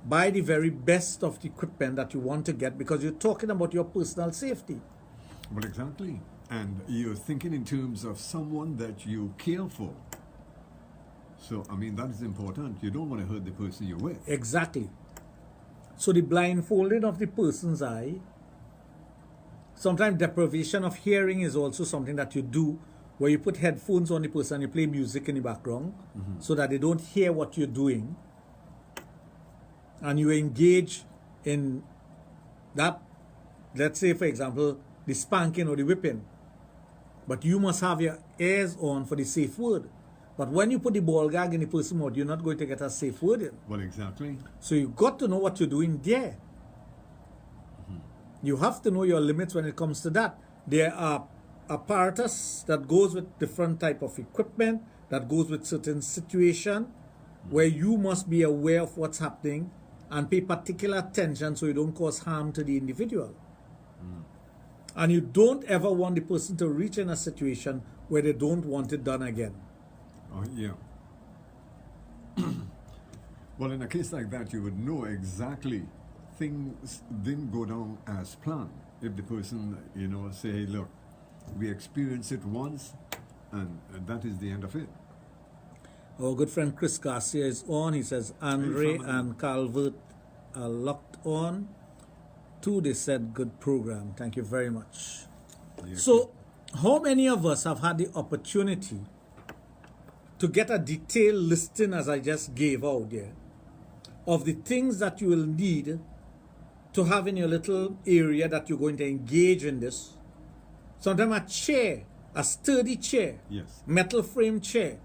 Buy the very best of the equipment that you want to get, because you're talking about your personal safety. Well, exactly. And you're thinking in terms of someone that you care for. So, I mean, that is important. You don't want to hurt the person you're with. Exactly. So the blindfolding of the person's eye, sometimes deprivation of hearing is also something that you do, where you put headphones on the person and you play music in the background so that they don't hear what you're doing. And you engage in that, let's say, for example, the spanking or the whipping. But you must have your ears on for the safe word. But when you put the ball gag in the person's mouth, you're not going to get a safe word in. Well, exactly. So you've got to know what you're doing there. You have to know your limits when it comes to that. There are apparatus that goes with different type of equipment, that goes with certain situation, where you must be aware of what's happening and pay particular attention so you don't cause harm to the individual. And you don't ever want the person to reach in a situation where they don't want it done again. Oh, yeah. Well, in a case like that, you would know exactly things didn't go down as planned. If the person, say, hey, look, we experienced it once, and that is the end of it. Our good friend Chris Garcia is on. He says, Andre and Calvert are locked on. Too, they said, good program. Thank you very much. Yeah. So, how many of us have had the opportunity to get a detailed listing, as I just gave out there, of the things that you will need to have in your little area that you're going to engage in this? Sometimes a chair, a sturdy chair, Yes. metal frame chair,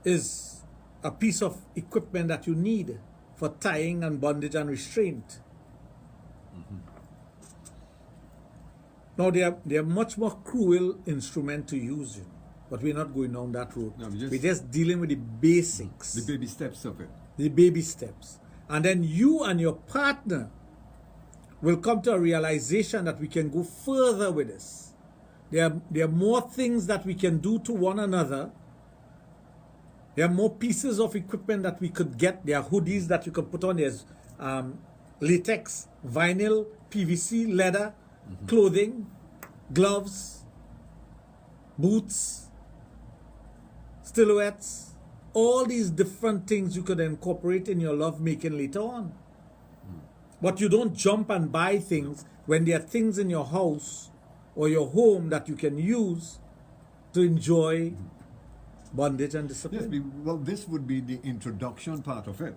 is a piece of equipment that you need for tying and bondage and restraint. Now, they are much more cruel instrument to use, but we're not going down that road. No, we're just dealing with the basics. The baby steps of it. The baby steps. And then you and your partner will come to a realization that we can go further with this. There are more things that we can do to one another. There are more pieces of equipment that we could get. There are hoodies that you can put on. There's latex, vinyl, PVC, leather, clothing, gloves, boots, silhouettes, all these different things you could incorporate in your love making later on. But you don't jump and buy things when there are things in your house or your home that you can use to enjoy bondage and discipline. Yes, well, this would be the introduction part of it,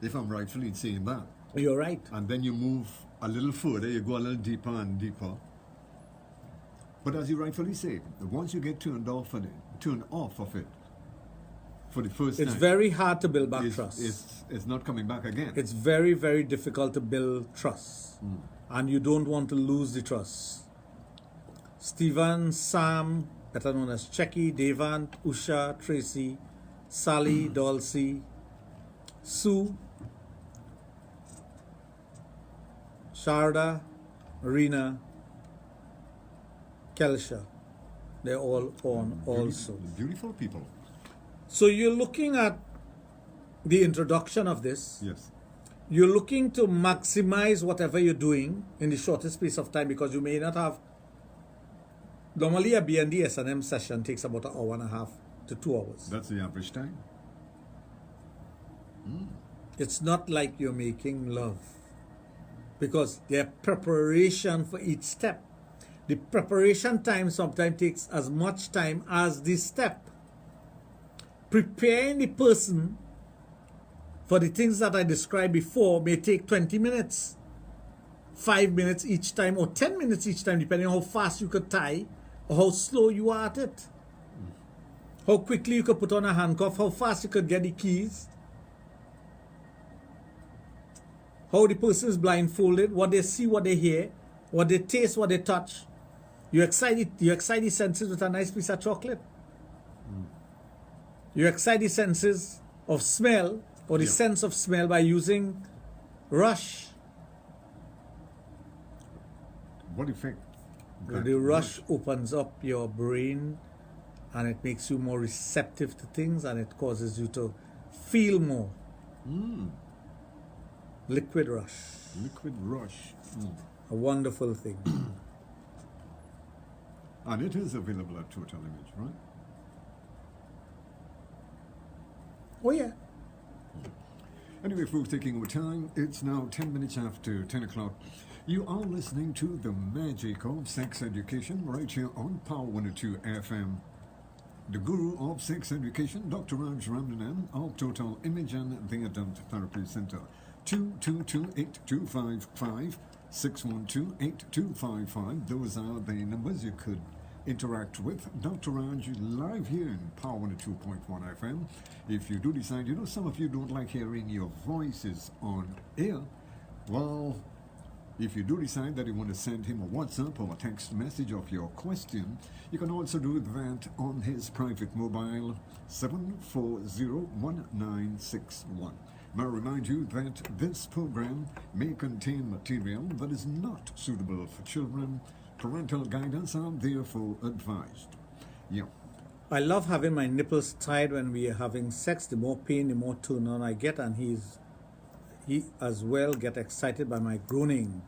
if I'm rightfully saying that. You're right. And then you move a little further, you go a little deeper and deeper. But as you rightfully say, once you get turned off of it for the first time, It's very hard to build back trust. It's not coming back again. It's very, very difficult to build trust. And you don't want to lose the trust. Stephen, Sam, better known as Checky, Devant, Usha, Tracy, Sally, Dulcie, Sue, Sharda, Marina, Kelsha. They're all on also. Beautiful people. So you're looking at the introduction of this. Yes. you're looking to maximize whatever you're doing in the shortest space of time, because you may not have. Normally, a BND S&M session takes about an hour and a half to 2 hours. That's the average time. It's not like you're making love, because there's preparation for each step. The preparation time sometimes takes as much time as the step. Preparing the person for the things that I described before may take 20 minutes, 5 minutes each time, or 10 minutes each time, depending on how fast you could tie or how slow you are at it. How quickly you could put on a handcuff, how fast you could get the keys, how the person is blindfolded, what they see, what they hear, what they taste, what they touch. You excite the senses with a nice piece of chocolate. You excite the senses of smell, or the sense of smell, by using Rush. What effect? The Rush opens up your brain, and it makes you more receptive to things, and it causes you to feel more. Liquid Rush. Liquid Rush. A wonderful thing. And it is available at Total Image, right? Oh yeah. Anyway, folks, taking our time, it's now 10 minutes after 10 o'clock. You are listening to the magic of sex education right here on Power 102 FM. The guru of sex education, Dr. Raj Ramnanan of Total Image and the Adult Therapy Center. 222-8255, 612-8255. Those are the numbers you could interact with Dr. Raj live here in Power 102.1 FM. If you do decide, some of you don't like hearing your voices on air. Well, if you do decide that you want to send him a WhatsApp or a text message of your question, you can also do that on his private mobile, 7401961. May I remind you that this program may contain material that is not suitable for children. Parental guidance are therefore advised. Yeah. I love having my nipples tied when we are having sex. The more pain, the more turn on I get, and he as well get excited by my groaning.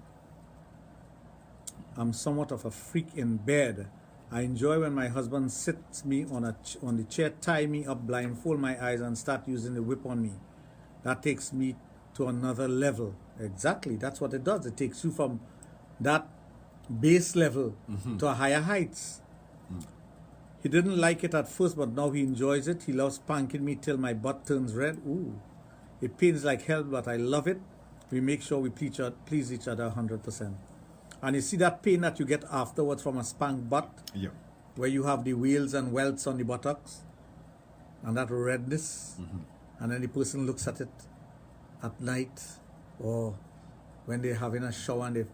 I'm somewhat of a freak in bed. I enjoy when my husband sits me on the chair, tie me up, blindfold my eyes, and start using the whip on me. That takes me to another level. Exactly, that's what it does. It takes you from that base level to a higher heights. He didn't like it at first, but now he enjoys it. He loves spanking me till my butt turns red. Ooh, it pains like hell, but I love it. We make sure we please each other 100%. And you see that pain that you get afterwards from a spanked butt, where you have the wheals and welts on the buttocks, and that redness, and then the person looks at it at night, or when they're having a shower and they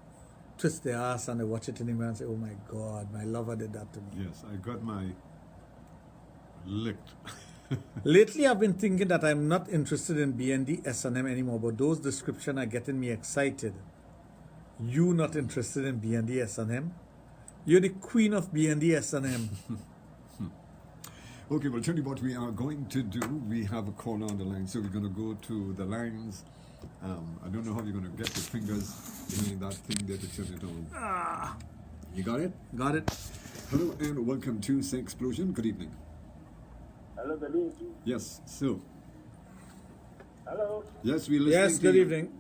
twist their ass and they watch it in the mirror and say, oh my God, my lover did that to me. Yes, I got my licked. Lately, I've been thinking that I'm not interested in BND S&M anymore, but those descriptions are getting me excited. You not interested in BND S&M? You're the queen of BND S&M. Okay, well, tell you what we are going to do. We have a caller on the line, so we're going to go to the lines. I don't know how you're going to get your fingers doing that thing there to turn it on. You got it? Got it. Hello and welcome to Sexplosion. Good evening. Hello, good evening. Yes, so. Hello. Yes, we're listening. Yes, good evening.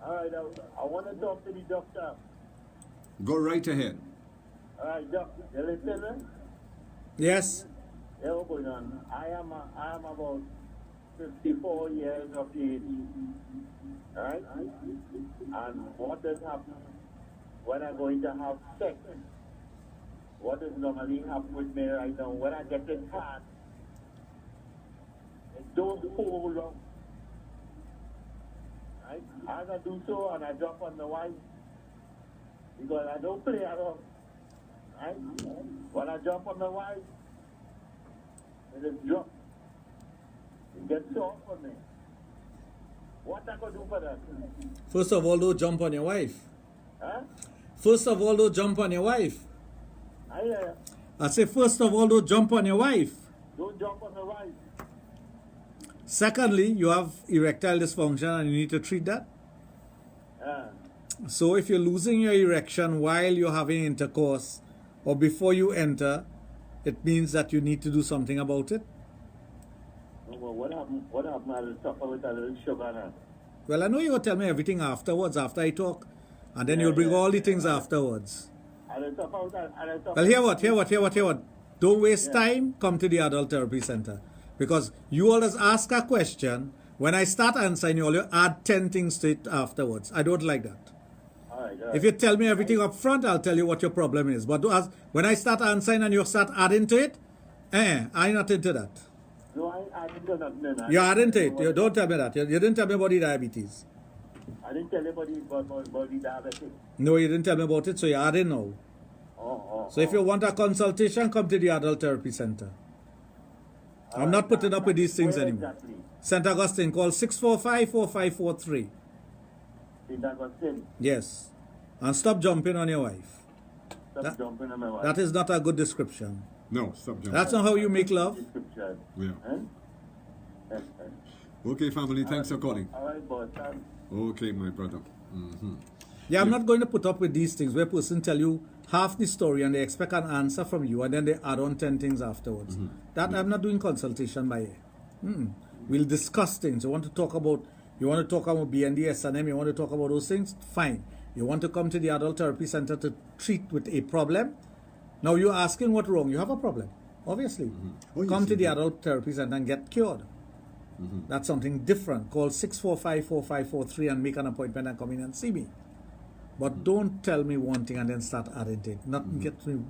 All right, I want to talk to the doctor. Go right ahead. All right, doctor, you listening? Yes. Yeah, what's going on? I am about 54 years of age. All right? And what does happen when I'm going to have sex? What does normally happen with me right now? When I get it hard, it don't hold long. Right? As I do so, and I drop on the wife, because I don't play around. Right? When I jump on the wife, it is drop. It gets soft for me. What I could do for that? First of all, don't jump on your wife. Huh? First of all, don't jump on your wife. I say, first of all, don't jump on your wife. don't jump on the wife. Secondly, you have erectile dysfunction and you need to treat that. So if you're losing your erection while you're having intercourse or before you enter, it means that you need to do something about it. Well, what happened? What happened? I was talking with a little sugar now. Well, I know you're going to tell me everything afterwards, after I talk, and then you'll bring all the things afterwards. I was talking about that. I was talking Well, hear what. Don't waste time. Come to the Adult Therapy Center. Because you always ask a question. When I start answering, you always add 10 things to it afterwards. I don't like that. All right. If you tell me everything up front, I'll tell you what your problem is. But when I start answering and you start adding to it, I'm not into that. No, I didn't do nothing. You're adding to it. You don't tell me that. You didn't tell me about the diabetes. I didn't tell anybody about the diabetes. No, you didn't tell me about it, so you're adding now. So if you want a consultation, come to the Adult Therapy Center. I'm not putting up with these things anymore. Exactly. St. Augustine, call 645-4543. St. Augustine. Yes. And stop jumping on your wife. Stop jumping on my wife. That is not a good description. No, stop jumping. That's not how you make love. Description. Yeah. Okay, family, thanks for calling. All right, boss. Thanks. Okay, my brother. Yeah, I'm not going to put up with these things where a person tell you half the story and they expect an answer from you and then they add on 10 things afterwards. That I'm not doing consultation by ear. We'll discuss things. You want to talk about BDSM, you want to talk about those things? Fine. You want to come to the Adult Therapy Center to treat with a problem? Now you're asking what's wrong. You have a problem, obviously. Come to the Adult Therapy Center and get cured. That's something different. Call 645-4543 and make an appointment and come in and see me. But don't tell me one thing and then start adding it. Nothing gets me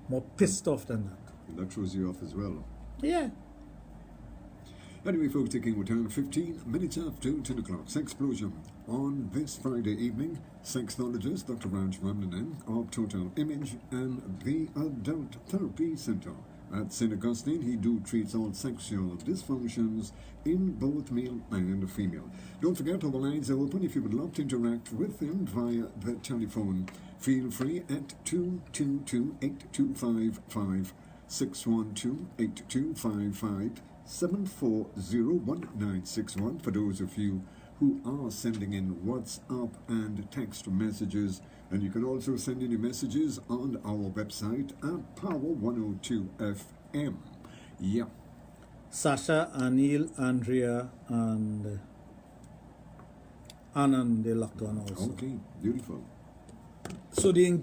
more pissed off than that. That throws you off as well. Yeah. Anyway, folks, taking our time 15 minutes after 10 o'clock. Sexplosion. On this Friday evening, Sexologist Dr. Raj of Total Image and the Adult Therapy Center. At St. Augustine, he treats all sexual dysfunctions in both male and female. Don't forget, all the lines are open. If you would love to interact with him via the telephone, feel free at 222-8255, 612-8255, 740-1961 for those of you who are sending in WhatsApp and text messages. And you can also send in your messages on our website at Power 102 FM. Yeah. Sasha, Anil, Andrea, and Anand, they locked on also. Okay, beautiful. So the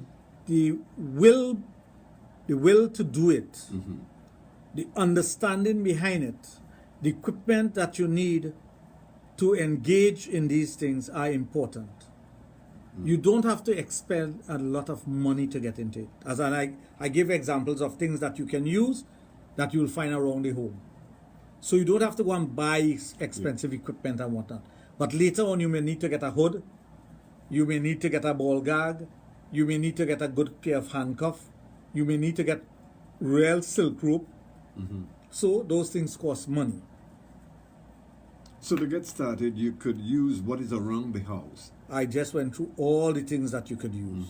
will to do it, the understanding behind it, the equipment that you need to engage in these things are important. You don't have to expend a lot of money to get into it. As I give examples of things that you can use that you'll find around the home. So you don't have to go and buy expensive equipment and whatnot. But later on you may need to get a hood, you may need to get a ball gag, you may need to get a good pair of handcuff, you may need to get real silk rope. So those things cost money. So to get started, you could use what is around the house. I just went through all the things that you could use.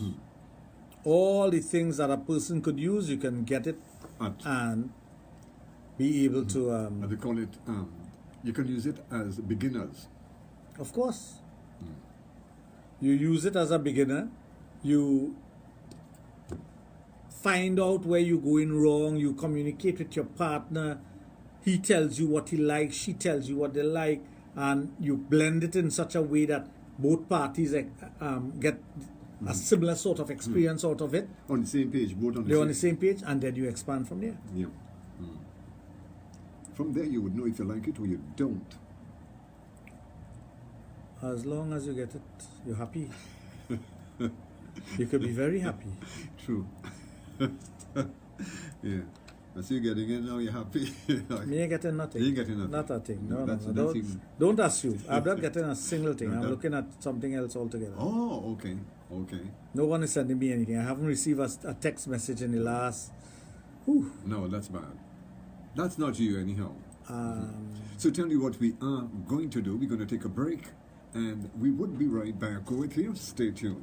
All the things that a person could use, you can get it and be able to... they call it, you can use it as beginners. Of course. You use it as a beginner. You find out where you're going wrong. You communicate with your partner. He tells you what he likes. She tells you what they like. And you blend it in such a way that both parties get a similar sort of experience out of it. On the same page, both on the They're on the same page, and then you expand from there. Yeah. From there, you would know if you like it or you don't. As long as you get it, you're happy. You could be very happy. True. Yeah. As you're getting it now, you're happy. Me ain't getting nothing. You ain't getting nothing. Not a thing. No, That's don't assume. I'm not getting a single thing. No, I'm that- looking at something else altogether. Oh, okay. Okay. No one is sending me anything. I haven't received a text message in the last... No, that's bad. That's not you anyhow. So tell you what we are going to do. We're going to take a break and we would be right back with you. Stay tuned.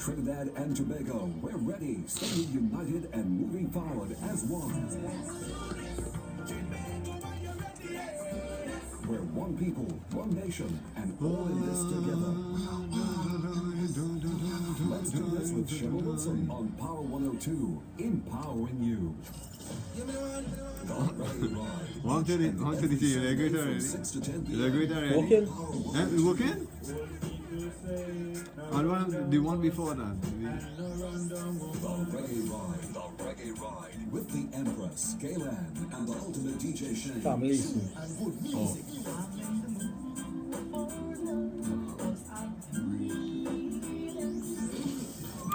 Trinidad and Tobago, we're ready, standing united and moving forward as one. We're one people, one nation, and all in this together. Let's do this with Cheryl Wilson on Power 102, empowering you. The Reggae Ride. Want to see you good already? 6 to 10 You good already? Working? You working? The one before that. The Reggae Ride with the Empress, Gaylan, and the ultimate DJ Shane. Family. And good music.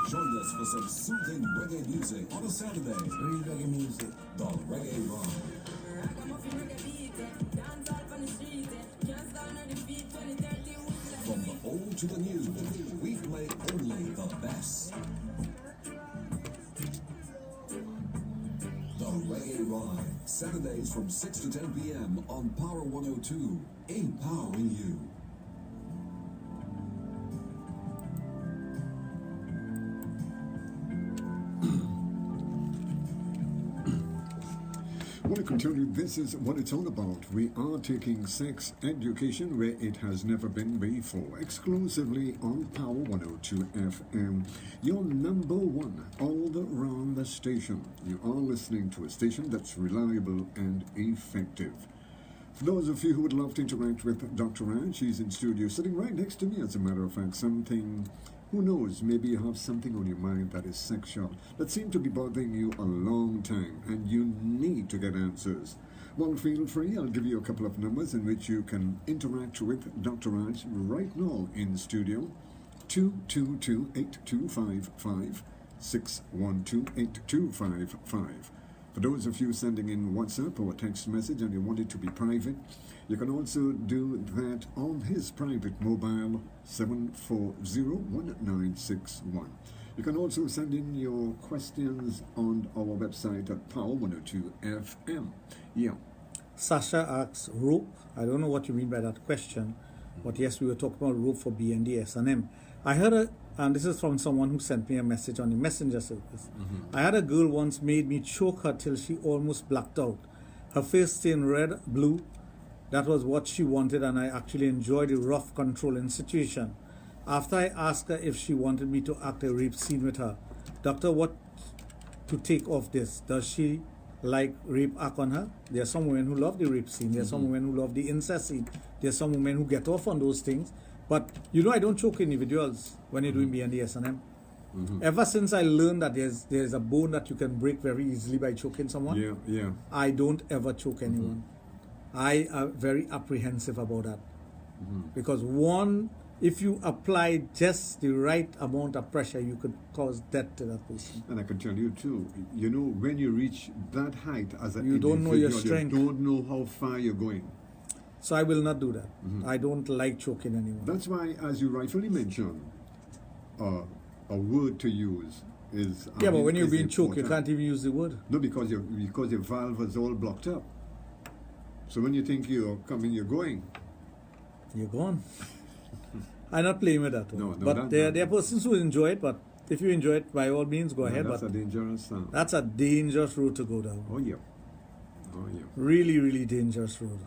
Join us for some soothing reggae music on a Saturday. Free reggae music. The Reggae Ride. From the old to the new, we play only the best. The Reggae Ride, Saturdays from 6 to 10 p.m. on Power 102, empowering you. Well, I can tell you this is what it's all about. We are taking sex education where it has never been before, exclusively on Power 102 FM, your number one all-around the station. You are listening to a station that's reliable and effective. For those of you who would love to interact with Dr. Raj, she's in studio, sitting right next to me, as a matter of fact. Something, who knows, maybe you have something on your mind that is sexual, that seemed to be bothering you a long time, and you need to get answers. Well, feel free. I'll give you a couple of numbers in which you can interact with Dr. Raj right now in studio. 222-8255, 612-8255. For those of you sending in WhatsApp or a text message and you want it to be private, you can also do that on his private mobile, 740-1961. You can also send in your questions on our website at Power 102 FM. Yeah. Sasha asks, rope? I don't know what you mean by that question, but yes, we were talking about rope for BDSM. I heard and this is from someone who sent me a message on the messenger service. I had a girl once made me choke her till she almost blacked out. Her face stained red, blue. That was what she wanted, and I actually enjoyed the rough controlling situation. After I asked her if she wanted me to act a rape scene with her, doctor, what to take of this? Does she like rape act on her? There are some women who love the rape scene. There are some women who love the incest scene. There are some women who get off on those things. But you know, I don't choke individuals when you're doing BDSM. Ever since I learned that there's a bone that you can break very easily by choking someone, I don't ever choke anyone. I am very apprehensive about that. Because one, if you apply just the right amount of pressure, you could cause death to that person. And I can tell you too, you know, when you reach that height as an you don't know your strength. You don't know how far you're going. So I will not do that. I don't like choking anyone. That's why, as you rightfully mentioned, a word to use is... Yeah, but when you're being choked, you can't even use the word. No, because your valve is all blocked up. So when you think you're coming, you're going. You're gone. I'm not playing with that one. No, but there are persons who enjoy it, but if you enjoy it, by all means, go ahead. That's a dangerous sound. That's a dangerous road to go down. Oh, yeah. Oh, yeah. Really, really dangerous road.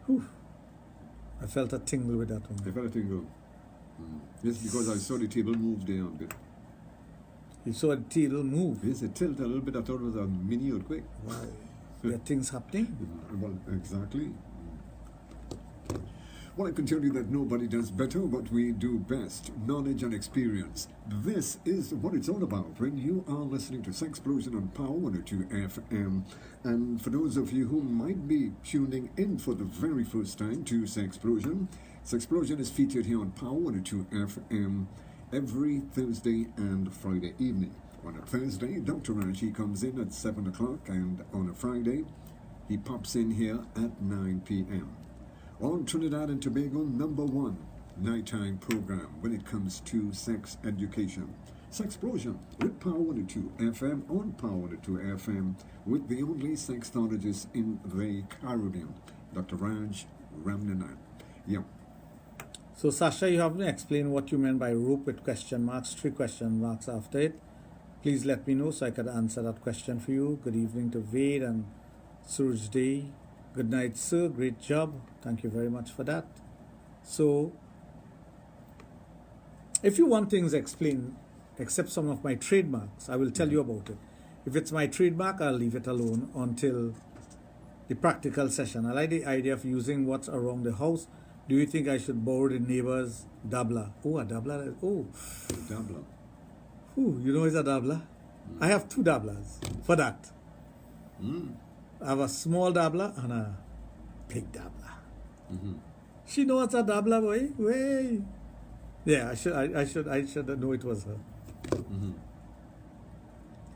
Whew. I felt a tingle with that one. I felt a tingle. Yes, because I saw the table move there a bit. You saw the table move? Yes, it tilted a little bit. I thought it was a mini earthquake. Wow. There are things happening? Well, exactly. Well, I can tell you that nobody does better what we do best, knowledge and experience. This is what it's all about when you are listening to Sexplosion on Power 102 FM. And for those of you who might be tuning in for the very first time to Sexplosion, Sexplosion is featured here on Power 102 FM every Thursday and Friday evening. On a Thursday, Dr. Raj comes in at 7 o'clock, and on a Friday, he pops in here at 9 p.m. On Trinidad and Tobago, #1 nighttime program when it comes to sex education. Sexplosion with Power 102 FM on Power 102 FM with the only sexologist in the Caribbean, Dr. Raj Ramnanan. Yeah. So Sasha, you haven't explained what you meant by rope with question marks, 3 question marks after it. Please let me know so I could answer that question for you. Good evening to Vade and Suraj Day. Good night, sir. Great job. Thank you very much for that. So, if you want things explained, except some of my trademarks, I will tell you about it. If it's my trademark, I'll leave it alone until the practical session. I like the idea of using what's around the house. Do you think I should borrow the neighbor's dabla? Oh, a dabla. Oh. Dabla. Ooh, you know it's a dabbler? I have 2 dabblers for that. I have a small dabbler and a big dabbler. She knows a dabbler, boy. Way. Yeah, I should know it was her.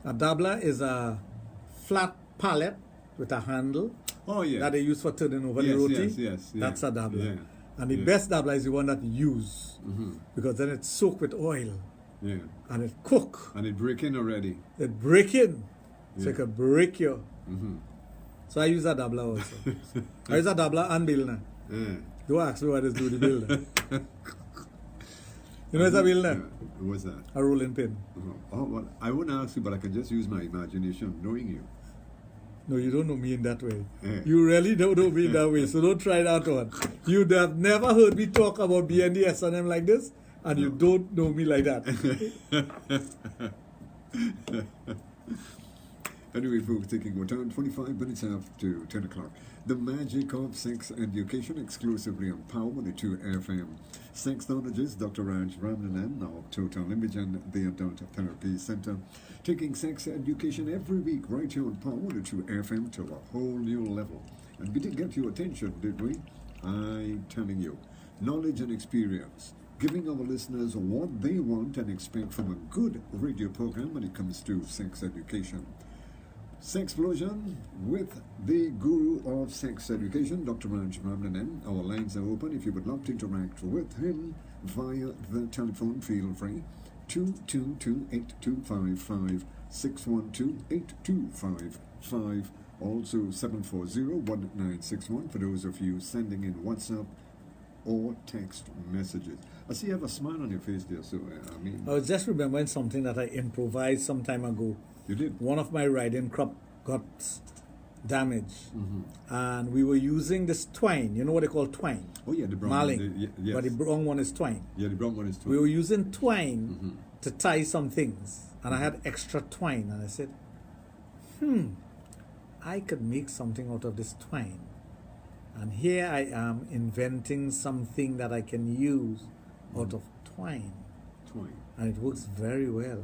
A dabbler is a flat pallet with a handle Oh, yeah. that they use for turning over the Yes, roti. yes, yeah. That's a dabbler. Yeah. And the Yeah. best dabbler is the one that you use because then it's soaked with oil Yeah. and it cook. And it break in already. It break in. So Yeah. it can break you. So I use a dabbler also. I use a dabbler and builder. Yeah. Don't ask me what is do the builder. You know it's a builder? Yeah. What's that? A rolling pin. Oh, well, I wouldn't ask you, but I can just use my imagination knowing you. No, you don't know me in that way. Yeah. You really don't know me in that way, so don't try that one. You have never heard me talk about BDSM like this, and you don't know me like that. Anyway, folks, taking our time, 25 minutes after 10 o'clock. The magic of sex education exclusively on Power 102 FM. Sexologist Dr. Raj Ramnanan of Total Image and the Adult Therapy Center, taking sex education every week right here on Power 102 FM to a whole new level. And we did get your attention, did we? I'm telling you, knowledge and experience, giving our listeners what they want and expect from a good radio program when it comes to sex education. Sexplosion with the guru of sex education, Dr. Raj Ramnanan. Our lines are open. If you would love to interact with him via the telephone, feel free. 222-8255, 612-8255, also 740-1961 for those of you sending in WhatsApp or text messages. I see you have a smile on your face there, so I mean... I was just remembering something that I improvised some time ago. You did? One of my riding crop got damaged, and we were using this twine. You know what they call twine? Oh, yeah, the brown Marling. one. Yes. But the brown one is twine. Yeah, the brown one is too. We were using twine to tie some things, and I had extra twine, and I said, I could make something out of this twine. And here I am inventing something that I can use out of twine. Twine. And it works very well.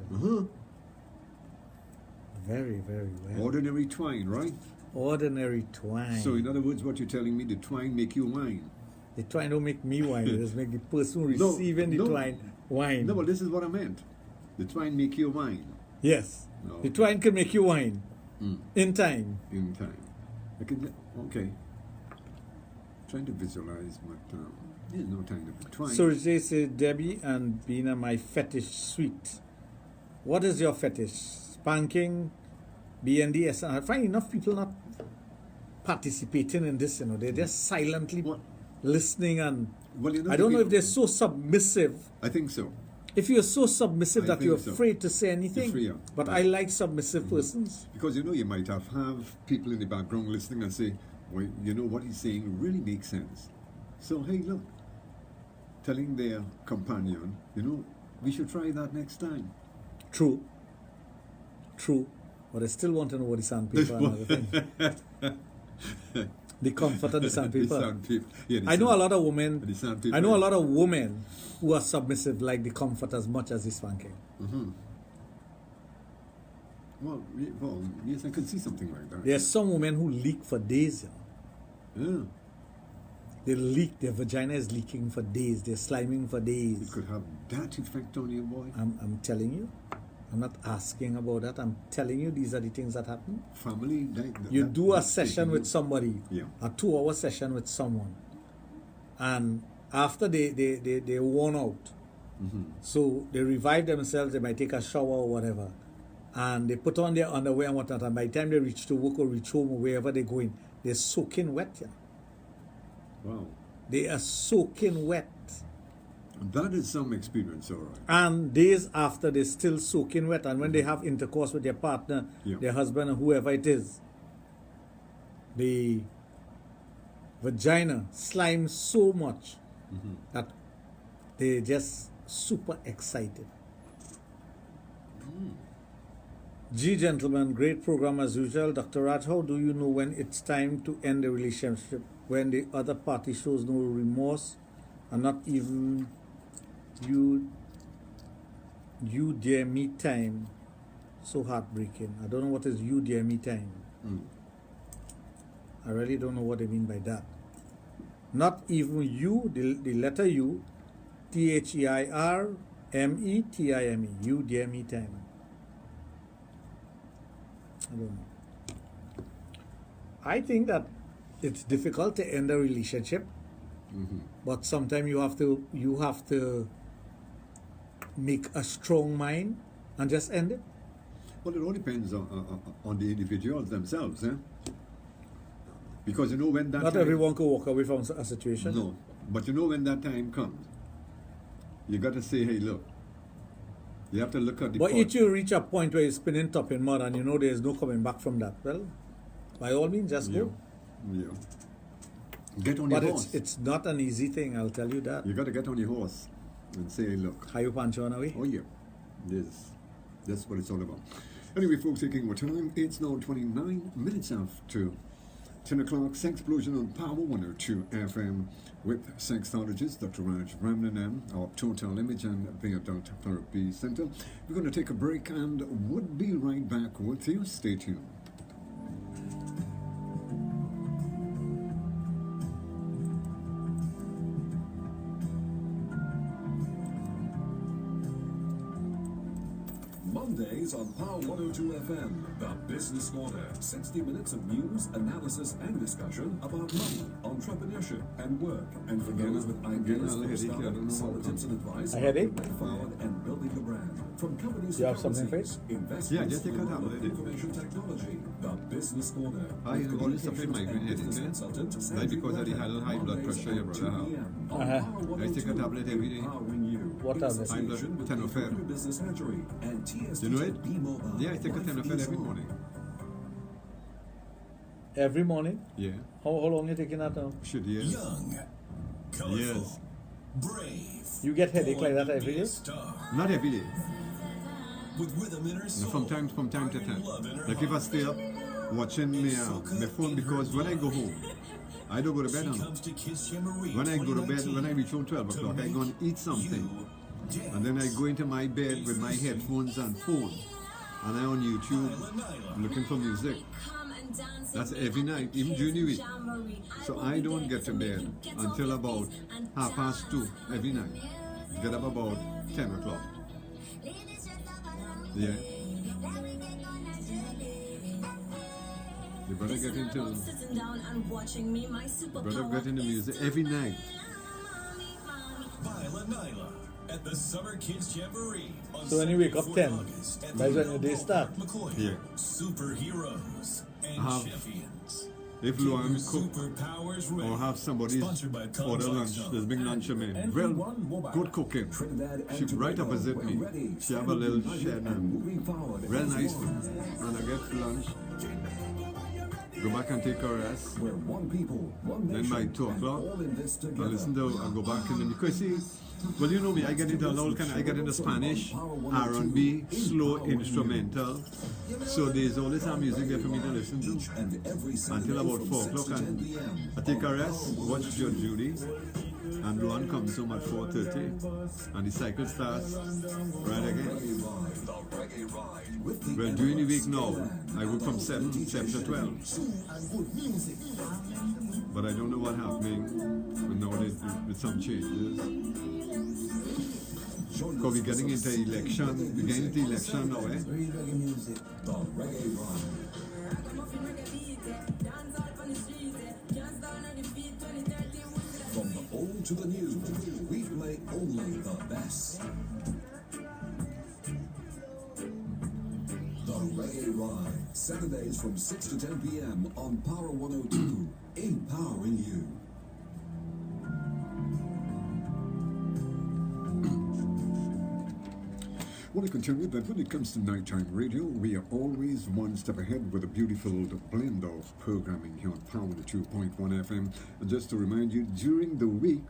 Very, very well. Ordinary twine, right? Ordinary twine. So, in other words, what you're telling me, the twine make you whine. The twine don't make me whine. It just make the person No, receiving the no. twine whine. No, but this is what I meant. The twine make you whine. Yes. No. The twine can make you whine. In time. In time. Okay. Trying to visualize, but there's no time to twine. So they say, Debbie and Bina, my fetish sweet. What is your fetish? Spanking, BDSM. I find enough people not participating in this, you know. They're just silently listening and Well, you know, I don't know if they're so submissive. I think so. If you're so submissive I that you're think so. afraid to say anything. You're free, But I like submissive persons. Because, you know, you might have people in the background listening and say, well, you know, what he's saying really makes sense. So, hey, look, telling their companion, you know, we should try that next time. True. But I still want to know what the sandpaper and everything. The comfort of the sandpaper. The sandpaper. Yeah, I know a lot of women. The sandpaper. I know a lot of women who are submissive like the comfort as much as the spanking. Well, yes, I could see something like that. There's some women who leak for days. You know? Yeah. They leak. Their vagina is leaking for days. They're sliming for It days. could have that effect on you, boy. I'm telling you. I'm not asking about that. I'm telling you these are the things that happen. Family, You do a session with somebody, Yeah. a 2-hour session with someone, and after they worn out, so they revive themselves, they might take a shower or whatever, and they put on their underwear and whatnot, and by the time they reach to work or reach home or wherever they're going, they're soaking wet. Yeah. Wow. They are soaking wet. That is some experience, all right. And days after, they're still soaking wet. And when they have intercourse with their partner, Yeah. their husband, or whoever it is, the vagina slimes so much that they're just super excited. Gee, gentlemen, great program as usual. Dr. Raj, how do you know when it's time to end the relationship? When the other party shows no remorse and not even you dear me time? So heartbreaking. I don't know what is you dear me time. I really don't know what they mean by that. Not even you, the letter U, THEIRMETIME, you dear me time. I don't know. I think that it's difficult to end a relationship, but sometimes you have to make a strong mind and just end it. Well, it all depends on the individuals themselves, eh? Because you know when that Not time, everyone can walk away from a situation. No, but you know when that time comes, you got to say, hey, look, you have to look at the But pot. if you reach a point where you're spinning top in mud and you know there's no coming back from that, well, by all means, just go. Yeah. Get on But your horse. it's not an easy thing, I'll tell you that. You got to get on your horse and say, hey, look. How you punch on away? Oh, yeah. Yes. That's what it's all about. Anyway, folks, taking our time. It's now 29 minutes after 10 o'clock. Sexplosion on Power 102 FM with Sexologist Dr. Raj Ramnanan, our Total Image and Adult Therapy Center. We're going to take a break and we'll be right back with you. Stay tuned. Mondays on Power 102 FM, The Business Corner. 60 minutes of news, analysis, and discussion about money, entrepreneurship, and work. And for those with ideas for startup, solid tips and advice A on headache? the way forward and building a brand. From companies You to have something for it? companies, investments, Yeah, just take a tablet, and information technology. The Business Corner. I With all this stuff in communications migraine and headache, business eh? consultant Like Sandy because of the Bradley. high blood Mondays pressure your at brother 2 have. p.m. on Uh-huh. Power I take a 102, tablet every day. empowering you. What In tablet? association with the Tenofel. Computer Business Hatchery and TST You know it? B-Mobile. Yeah, I take a Life 10 of it is every on. morning. Every morning? Yeah. How long you taking that now? Should, yes. Young, colorful, Yes. brave. You get headache like that born to every be a day? star. Not every day. With rhythm in her No, soul. from time to and time. love in her Like if I heart. stay up watching my phone, because when I go home, I don't go to bed She on. comes to Kiss Jamboree When I go to bed, 2019 when I reach home 12 to o'clock, I go and make eat something. you And then I dance. go into my bed with my headphones and phone. And I on YouTube looking for music. That's every night, even during the week. So I don't get to bed until about 2:30 every night. Get up about 10 o'clock. Yeah. You better get into music every night. Nyla Nyla at the Summer Kids Jamboree on So when you wake up 10, August at that's the when your day Ballpark start. McCoy. Yeah. Superheroes and Have- champions. If Get your Luan cook superpowers ready. or have somebody Sponsored by order Contract lunch, Zone. there's big lunch man. Well, good cooking. She right opposite me. She have a little shed and real nice food. And I get lunch. Go back and take a rest. We're one people, one Then nation, by 2 and o'clock, all in this I together. listen to I go back in the because see, well you know me, I get into all kind I get into Spanish, R&B, slow instrumental. So there's always some music there for me to listen to And every Saturday until about from 4 6 o'clock to 10 and p.m. I take a rest, watch Judge Judy, and Luan comes home at 4:30 and the cycle starts right again. Well during the week now, I work from 7 to 12. But I don't know what happening with some changes. Because we're getting into election, we're getting into election now, eh? The Reggae Ride. From the old to the new, we play only the best. The Reggae Ride, Saturdays from 6 to 10 p.m. on Power 102, empowering you. Want to continue that when it comes to nighttime radio, we are always one step ahead with a beautiful blend of programming here on Power 2.1 FM. And just to remind you, during the week,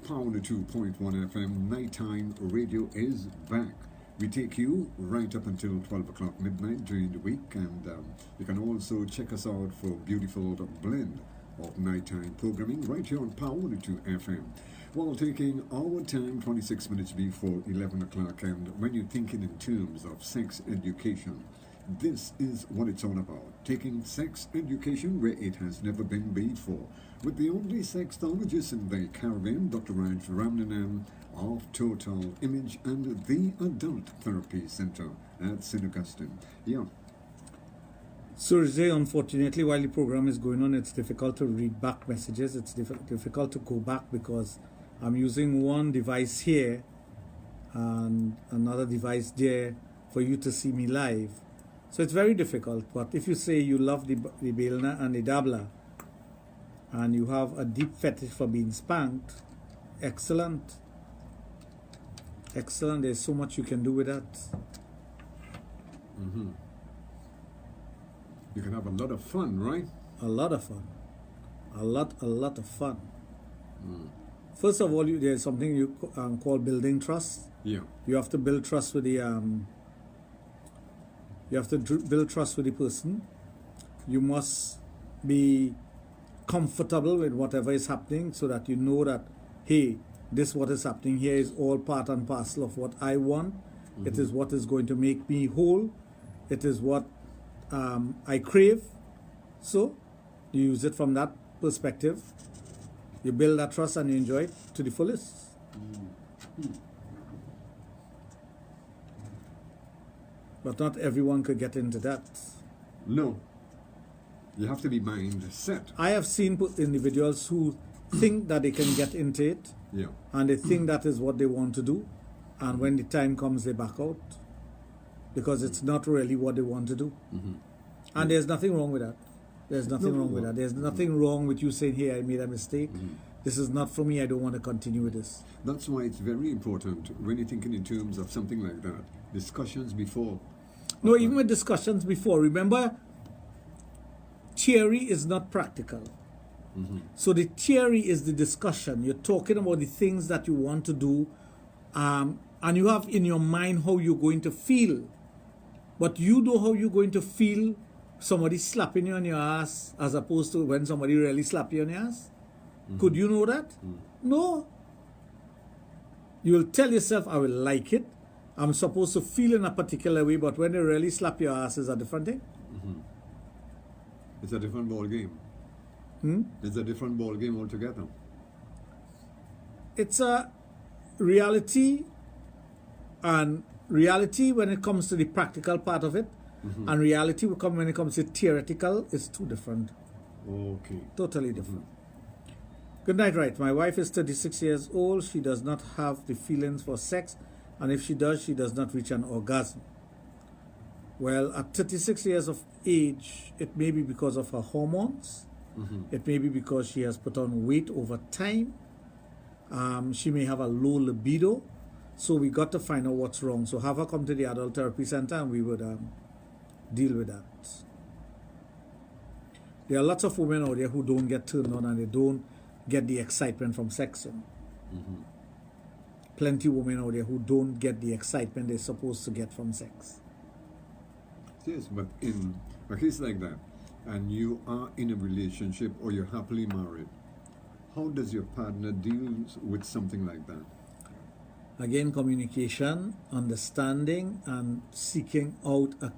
Power 2.1 FM nighttime radio is back. We take you right up until 12 o'clock midnight during the week, and you can also check us out for beautiful blend of nighttime programming right here on Power 2 FM. While taking our time 26 minutes before 11 o'clock, and when you're thinking in terms of sex education, this is what it's all about. Taking sex education where it has never been before. With the only sexologist in the Caribbean, Dr. Raj of Total Image and the Adult Therapy Center at St. Augustine. Yeah. Thursday, unfortunately, while the program is going on, it's difficult to read back messages. It's difficult to go back because I'm using one device here and another device there for you to see me live. So it's very difficult. But if you say you love the Belna and the Dabla and you have a deep fetish for being spanked, excellent. Excellent. There's so much you can do with that. You can have a lot of fun, right? A lot of fun. A lot of fun. First of all, there's something you call building trust. Yeah. You have to build trust with the build trust with the person. You must be comfortable with whatever is happening so that you know that, hey, this what is happening here is all part and parcel of what I want. It is what is going to make me whole. It is what I crave. So you use it from that perspective. You build that trust and you enjoy it to the fullest. But not everyone could get into that. No. You have to be mind set. I have seen individuals who think that they can get into it. Yeah. And they think that is what they want to do. And when the time comes, they back out. Because it's not really what they want to do. And there's nothing wrong with that. There's nothing wrong with that. There's nothing wrong with you saying, hey, I made a mistake. This is not for me. I don't want to continue with this. That's why it's very important when you're thinking in terms of something like that. Discussions before. No, even with discussions before. Remember, theory is not practical. So the theory is the discussion. You're talking about the things that you want to do, and you have in your mind how you're going to feel. But you know how you're going to feel somebody slapping you on your ass as opposed to when somebody really slap you on your ass? Could you know that? No. You will tell yourself, I will like it. I'm supposed to feel in a particular way, but when they really slap your ass is a different thing. It's a different ball game. It's a different ball game altogether. It's a reality, and reality when it comes to the practical part of it, and reality will come when it comes to theoretical, is two different. Okay. Totally different. Good night, right. My wife is 36 years old. She does not have the feelings for sex, and if she does not reach an orgasm. Well, at 36 years of age, it may be because of her hormones. It may be because she has put on weight over time. She may have a low libido. So we got to find out what's wrong. So have her come to the Adult Therapy Center and we would deal with that. There are lots of women out there who don't get turned on and they don't get the excitement from sex. Plenty of women out there who don't get the excitement they're supposed to get from sex. Yes, but in a case like that, and you are in a relationship or you're happily married, how does your partner deal with something like that? Again, communication, understanding, and seeking out a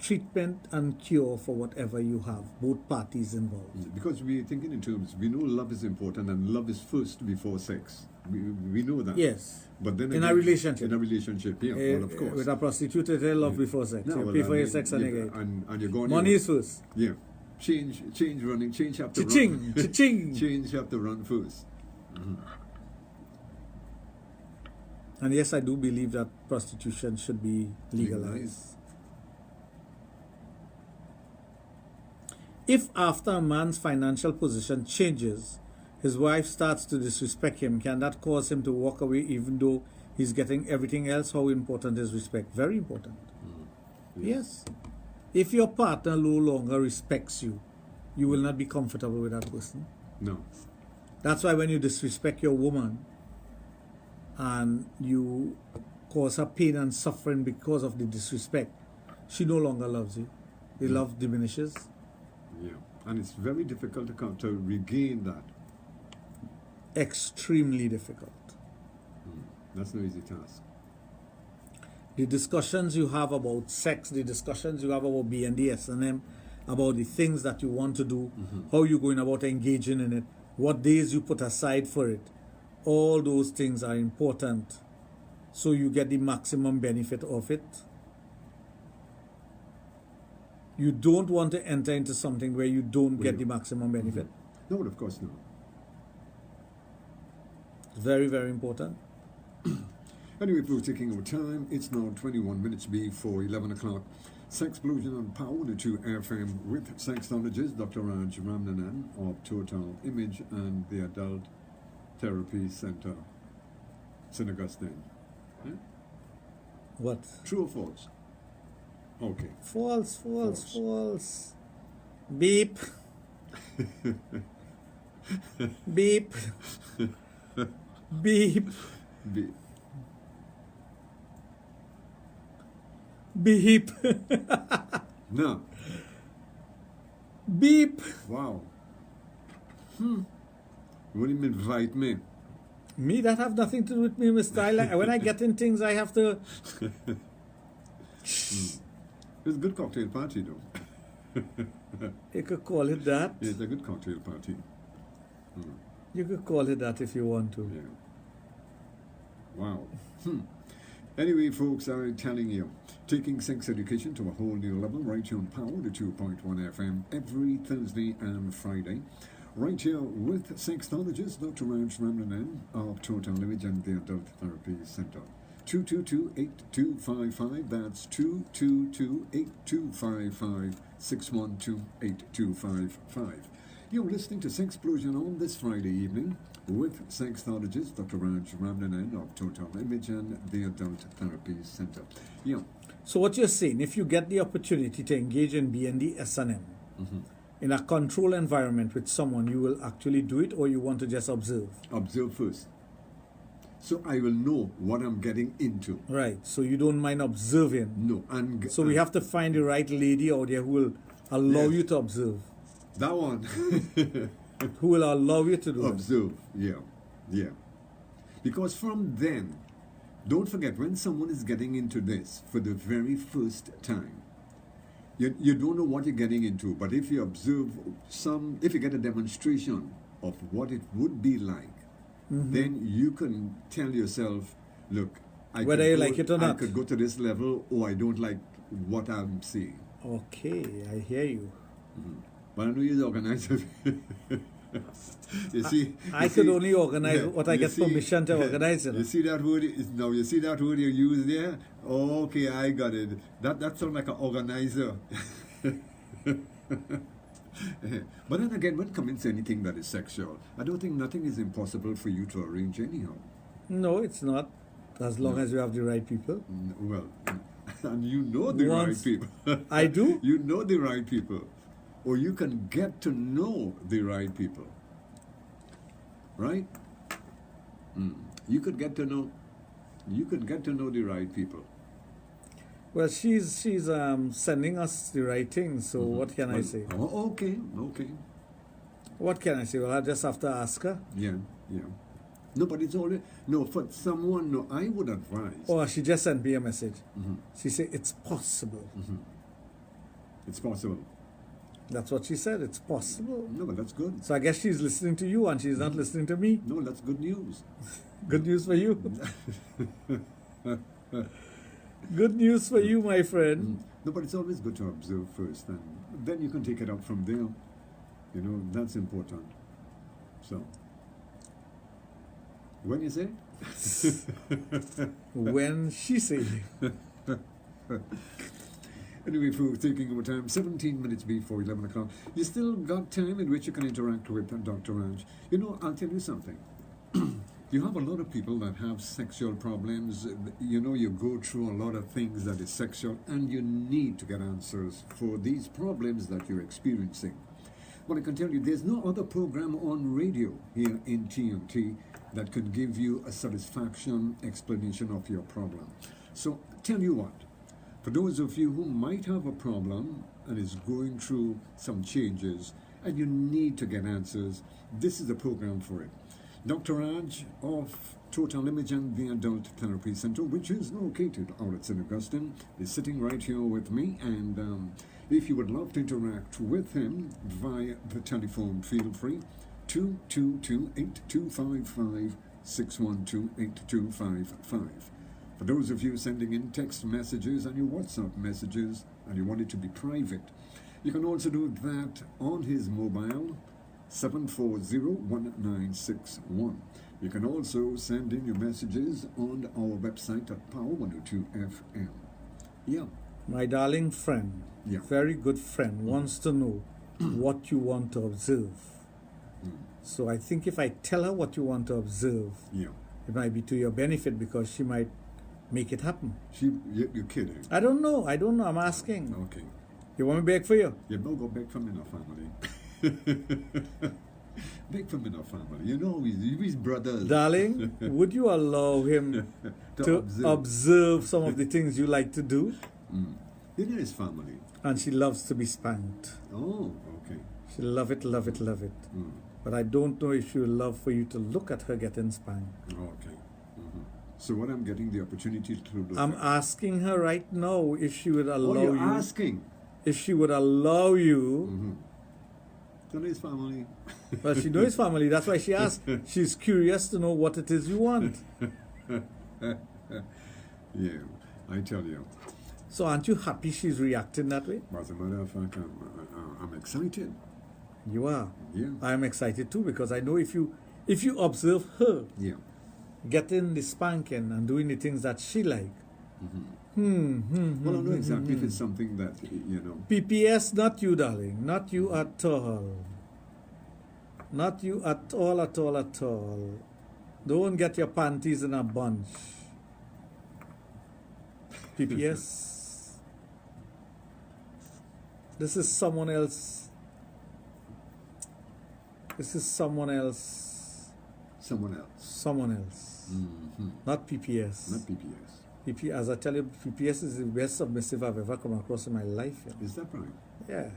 treatment and cure for whatever you have, both parties involved. Because we're thinking in terms, we know love is important and love is first before sex. We know that. Yes. But then in again, a relationship. In a relationship, yeah, well, of course. With a prostitute, they love before sex. No, You well, pay for I your mean, sex and you yeah, get. and you're going. Money is first. Yeah. Change running, change have to Cha-ching, run. cha-ching. Change have to run first. And yes, I do believe that prostitution should be legalized. If after a man's financial position changes, his wife starts to disrespect him, can that cause him to walk away even though He's getting everything else. How important is respect? Very important. Yes. If your partner no longer respects you, you will not be comfortable with that person. No. That's why when you disrespect your woman and you cause her pain and suffering because of the disrespect, she no longer loves you. The love diminishes. Yeah. And it's very difficult to come to regain that. Extremely difficult. That's no easy task. The discussions you have about sex, the discussions you have about BDSM, about the things that you want to do, how you're going about engaging in it, what days you put aside for it, all those things are important so you get the maximum benefit of it. You don't want to enter into something where you don't get the maximum benefit. No, of course not. Very, very important. Anyway, we're taking our time. It's now 21 minutes before 11 o'clock. Sexplosion on Power 102 FM with sexologist Dr. Raj Ramnanan of Total Image and the Adult Therapy Center, St. Augustine. Eh? What? True or false? Okay. False. Beep. Beep. Beep. Be- Beep. no. Beep. Wow. You wouldn't even invite me. Me, that have nothing to do with me, Mr. When I get in things, I have to... It's a good cocktail party, though. You could call it that. Yeah, it's a good cocktail party. You could call it that if you want to. Yeah. Wow. Anyway, folks, I'm telling you, taking sex education to a whole new level right here on Power, the 2.1 FM, every Thursday and Friday. Right here with sexologist Dr. Raj Ramnanan of Total Image and the Adult Therapy Center. 222-8255, that's 222-8255, 612-8255. You're listening to Sexplosion on this Friday evening with sexologist Dr. Raj Ramnanan of Total Image and the Adult Therapy Center. Yeah. So what you're saying, if you get the opportunity to engage in BDSM in a controlled environment with someone, you will actually do it, or you want to just observe? Observe first. So I will know what I'm getting into. Right. So you don't mind observing. No. So we have to find the right lady out there who will allow you to observe. That one. Who will allow you to do observe. Yeah. Because from then, don't forget, when someone is getting into this for the very first time, you don't know what you're getting into, but if you observe if you get a demonstration of what it would be like, then you can tell yourself, look, whether you like it or not. I could go to this level, or I don't like what I'm seeing. Okay, I hear you. But I know you're the organizer. I could only organize what I get permission to organize. You see that word? You see that word you use there? Oh, okay, I got it. That sounds like an organizer. But then again, when it comes to anything that is sexual, I don't think nothing is impossible for you to arrange anyhow. No, it's not. As long as you have the right people. Well, and you know the right people. I do? You know the right people. Or you can get to know the right people. Right? You could get to know the right people. Well, she's sending us the right thing, so what can I say? Oh, okay. What can I say? Well, I just have to ask her. Yeah. No, but it's already... No, for someone, no, I would advise... Oh, she just sent me a message. She said, it's possible. It's possible. That's what she said, it's possible. No, but that's good. So I guess she's listening to you and she's not listening to me. No, that's good news. Good news for you. Good news for you, my friend. No, but it's always good to observe first, and then you can take it up from there. You know, that's important. So, when you say? When she say. Anyway, for taking our time, 17 minutes before 11 o'clock. You still got time in which you can interact with Dr. Raj. You know, I'll tell you something. You have a lot of people that have sexual problems. You know, you go through a lot of things that is sexual, and you need to get answers for these problems that you're experiencing. But I can tell you, there's no other program on radio here in TNT that could give you a satisfaction explanation of your problem. So, tell you what, for those of you who might have a problem and is going through some changes, and you need to get answers, this is the program for it. Dr. Raj of Total Image and the Adult Therapy Center, which is located out at St. Augustine, is sitting right here with me. And if you would love to interact with him via the telephone, feel free. 222-8255, 612-8255. For those of you sending in text messages and your WhatsApp messages, and you want it to be private, you can also do that on his mobile, 740-1961. You can also send in your messages on our website at Power 102 FM. Yeah. My darling friend, very good friend, wants to know what you want to observe. So I think if I tell her what you want to observe, it might be to your benefit, because she might make it happen. You're kidding? I don't know. I'm asking. Okay. You want me to beg for you? You don't go beg for me, no family. Beg for me, no family. You know, he's brothers. Darling, would you allow him to observe some of the things you like to do? You know his family. And she loves to be spanked. Oh, okay. She love it. But I don't know if she would love for you to look at her getting spanked. Okay. So what I'm getting the opportunity to do? I'm asking her right now if she would allow you're you. Asking? If she would allow you. To know his family. Well, she knows his family. That's why she asked. She's curious to know what it is you want. Yeah, I tell you. So aren't you happy she's reacting that way? As a matter of fact, I'm excited. You are? Yeah. I'm excited too, because I know if you observe her getting the spanking and doing the things that she like. Well, I know exactly if it's something that, you know. PPS, not you, darling. Not you at all. Not you at all, at all, at all. Don't get your panties in a bunch. PPS. This is someone else. This is someone else. Someone else. Someone else. Not PPS. Not PPS. As I tell you, PPS is the best submissive I've ever come across in my life. You know? Is that right? Yeah.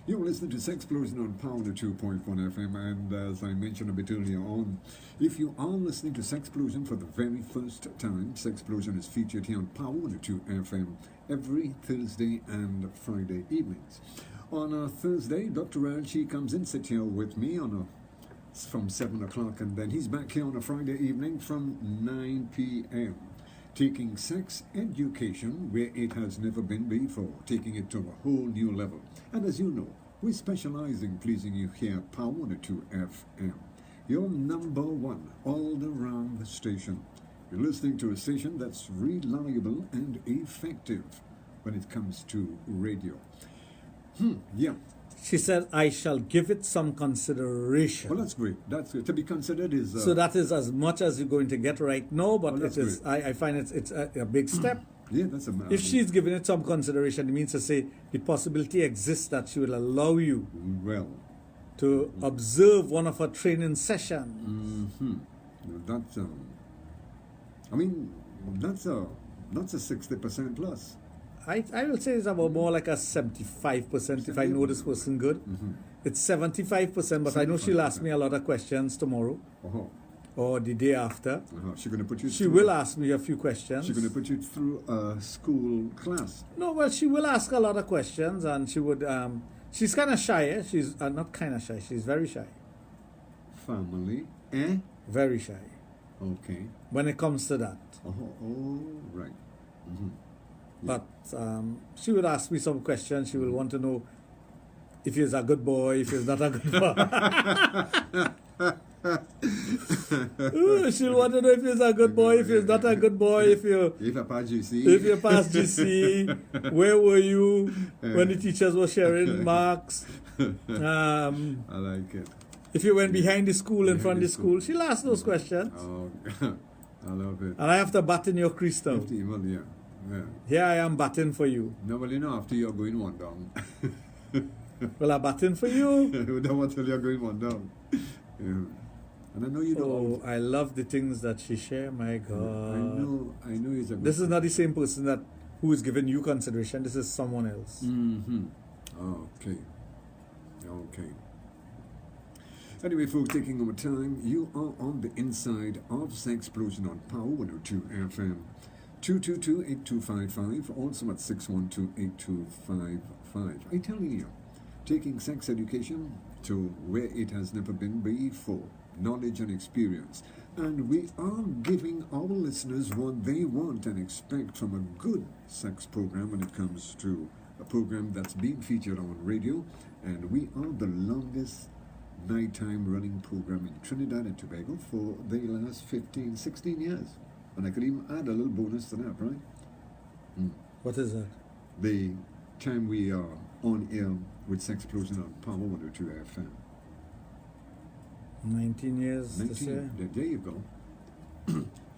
You're listening to Sexplosion on Power 2.1 FM, and as I mentioned a bit earlier on, if you are listening to Sexplosion for the very first time, Sexplosion is featured here on Power 2 FM every Thursday and Friday evenings. On a Thursday, Dr. Raj, he comes in, sit here with me from 7 o'clock, and then he's back here on a Friday evening from 9 p.m. taking sex education where it has never been before, taking it to a whole new level. And as you know, we specialize in pleasing you here at Power 102 FM, your number one all-around station. You're listening to a station that's reliable and effective when it comes to radio. Yeah. She said, I shall give it some consideration. Well, that's great. That's good. To be considered is... so that is as much as you're going to get right now, but it is. I find it's a big step. Yeah, that's a... If she's giving it some consideration, it means to say the possibility exists that she will allow you to observe one of her training sessions. That's... I mean, that's a 60% plus. I will say it's about more like a 75% if I know this person good. It's 75%, but 75%. I know she'll ask me a lot of questions tomorrow or the day after. She's going to put you. She will ask me a few questions. She's going to put you through a school class. No, well, she will ask a lot of questions, and she would. She's kind of shy. Eh? She's not kind of shy. She's very shy. Family, Very shy. Okay. When it comes to that. Right. But she would ask me some questions. She will want to know if he's a good boy, if he's not a good boy. She'll want to know if he's a good boy, if he's not a good boy, if you pass GC. If you pass GC, where were you when the teachers were sharing marks? I like it. If you went behind the school, in Behind front of the the school, she'll ask those questions. Oh, I love it. And I have to batten your crease now. 50, well, yeah. Here I am batting for you. No, well, after you're going one down. Well, I'm batting for you. We don't want to tell you're going one down. Yeah. And I know you Oh, don't. I love the things that she share. My God. I know he's a good This is not the same person who is giving you consideration. This is someone else. Mm-hmm. Okay. Anyway, folks, taking our time, you are on the inside of Sexplosion on Power 102 FM. 222-8255, also at 612-8255. I'm telling you, taking sex education to where it has never been before, knowledge and experience. And we are giving our listeners what they want and expect from a good sex program when it comes to a program that's being featured on radio. And we are the longest nighttime running program in Trinidad and Tobago for the last 15, 16 years. And I could even add a little bonus to that, right? What is that? The time we are on air with Sexplosion on Power 102 FM. 19 years this year? There you go.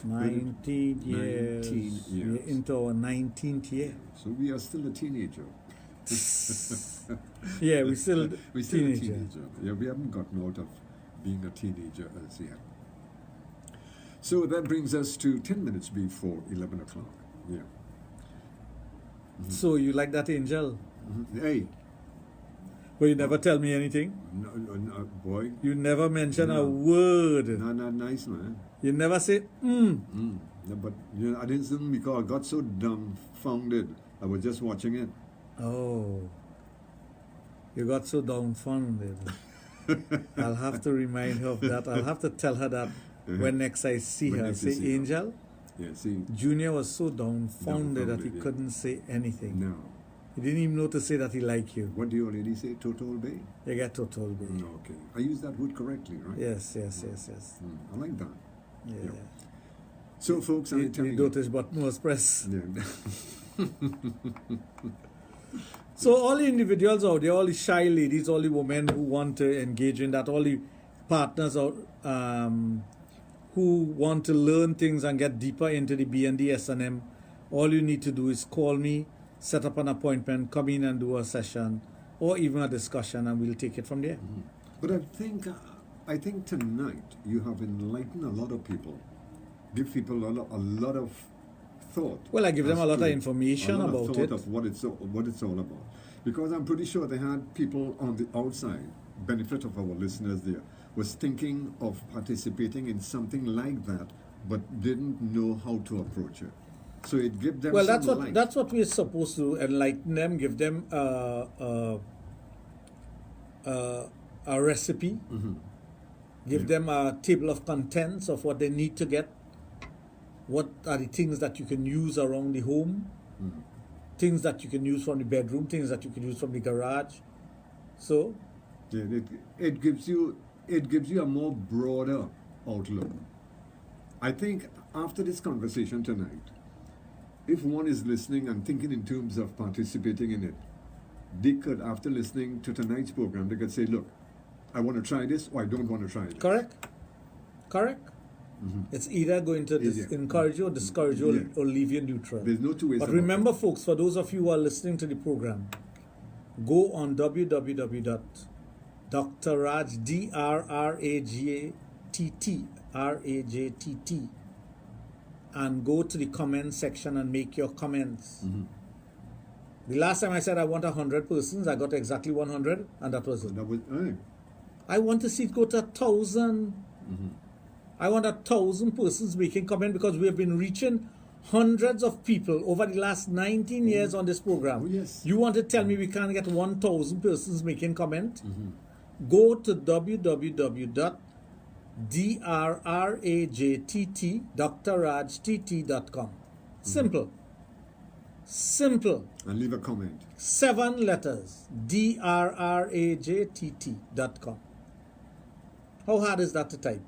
19 years. 19 years. We're into our 19th year. So we are still a teenager. Yeah, we're still We're still teenager. a teenager. Yeah, we haven't gotten out of being a teenager as yet. So that brings us to 10 minutes before 11 o'clock. Yeah. So you like that angel? Hey. But you never tell me anything? No, boy. You never mention No. a word. No, not nice, man. You never say, No, but I didn't see them because I got so dumbfounded. I was just watching it. Oh. You got so dumbfounded. I'll have to remind her of that. I'll have to tell her that when next I see When her. next you Say, see her. Angel, Yeah, see. Junior was so dumbfounded that he yeah. couldn't say anything. No. He didn't even know to say that he liked you. What do you already say? Total bay? You get total bay. Okay. I use that word correctly, right? Yes. I like that. Yeah. So, folks, I tell The you. dotage button was pressed. Yeah. So all the individuals out there, all the shy ladies, all the women who want to engage in that, all the partners out who want to learn things and get deeper into the B&D S&M, all you need to do is call me, set up an appointment, come in and do a session or even a discussion, and we'll take it from there. But I think tonight you have enlightened a lot of people. Give people a lot of thought. Well, I give them as a lot of to- information a lot about of thought it. of what it's all about. Because I'm pretty sure they had people on the outside, benefit of our listeners there, was thinking of participating in something like that, but didn't know how to approach it. So it gives them Well, some light. that's what we're supposed to enlighten them, give them a recipe, give them a table of contents of what they need to get. What are the things that you can use around the home? Things that you can use from the bedroom, things that you can use from the garage. So Yeah, it gives you a more broader outlook. I think after this conversation tonight, if one is listening and thinking in terms of participating in it, they could, after listening to tonight's program, they could say, look, I want to try this or I don't want to try it. correct. It's either going to Yeah. encourage you or discourage you, Yeah. or leave you neutral. There's no two ways But about remember, it. folks, for those of you who are listening to the program, go on www.drraj, DRRAGATT, and go to the comment section and make your comments. The last time I said I want 100 persons, I got exactly 100, and that was it. That was, I want to see it go to 1,000. I want 1,000 persons making comment, because we have been reaching hundreds of people over the last 19 years on this program. Oh, yes. You want to tell me we can't get 1,000 persons making comment? Go to www.drrajtt.com. Simple. and leave a comment. 7 letters. drrajtt.com. How hard is that to type?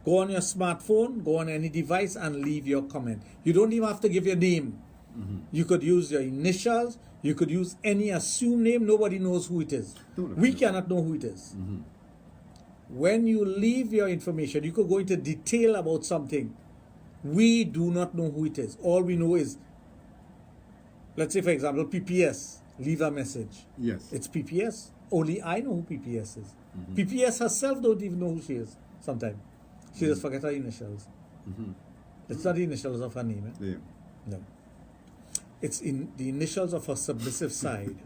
Go on your smartphone, go on any device and leave your comment. You don't even have to give your name. You could use your initials. You could use any assumed name. Nobody knows who it is. We cannot know who it is. When you leave your information, you could go into detail about something. We do not know who it is. All we know is, let's say, for example, PPS. Leave a message. Yes. It's PPS. Only I know who PPS is. PPS herself don't even know who she is sometimes. She just forget her initials. It's not the initials of her name. Yeah. No. It's in the initials of her submissive side.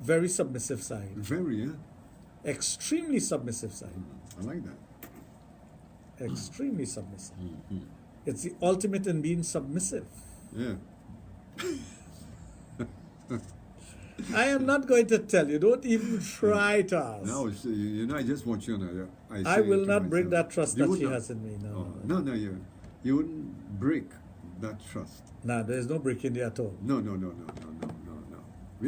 Very submissive side. Very, yeah. Extremely submissive side. I like that. Extremely submissive. It's the ultimate in being submissive. Yeah. I am not going to tell you. Don't even try to ask. No, you know, I just want you to know. I will not break that trust You that would she not? has in me. No. No, you wouldn't break that trust. Nah, there is no breaking there at all. No.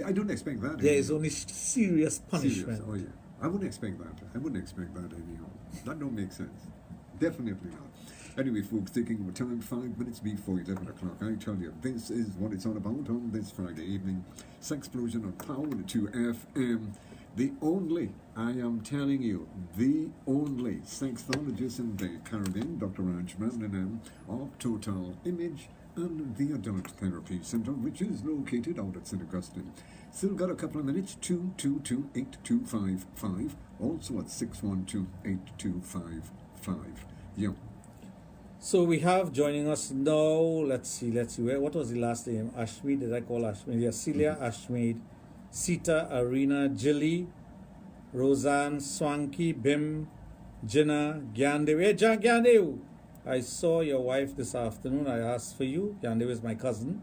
I don't expect that. There is only serious punishment. Serious. Oh, yeah. I wouldn't expect that. I wouldn't expect that anyhow. That don't make sense. Definitely not. Anyway, folks, taking our time 5 minutes before 11 o'clock. I tell you, this is what it's all about on this Friday evening. Sexplosion on Power 2 FM. The only, I am telling you, the only sexologist in the Caribbean, Dr. Raj of Total Image and the Adult Therapy Center, which is located out at St. Augustine. Still got a couple of minutes, 222-8255, also at 612-8255. Yeah. So we have joining us now, let's see, what was the last name? Ashmead, did I call Ashmead? Yes, Celia Ashmead, Sita, Arena, Jilly, Roseanne, Swanky, Bim, Jenna, Gyandev. Hey, Gyandev! I saw your wife this afternoon. I asked for you. Gyandev is my cousin.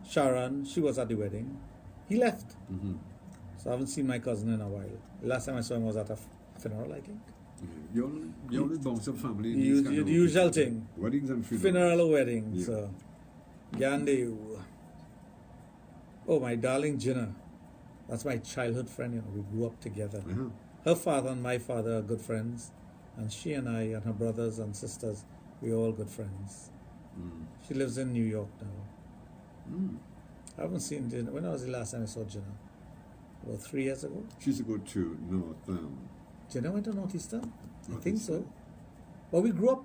Sharon, she was at the wedding. He left. So I haven't seen my cousin in a while. The last time I saw him was at a funeral, I think. You always bounce up family. The usual thing. Weddings and funerals. Funeral or weddings. Yeah. So. Gyandev. Oh, my darling Jenna. That's my childhood friend, you know. We grew up together. Her father and my father are good friends. And she and I and her brothers and sisters, we're all good friends. She lives in New York now. I haven't seen Jenna. When was the last time I saw Jenna? About 3 years ago? She used to go to North. Jenna went to Northeastern? I think so. But we grew up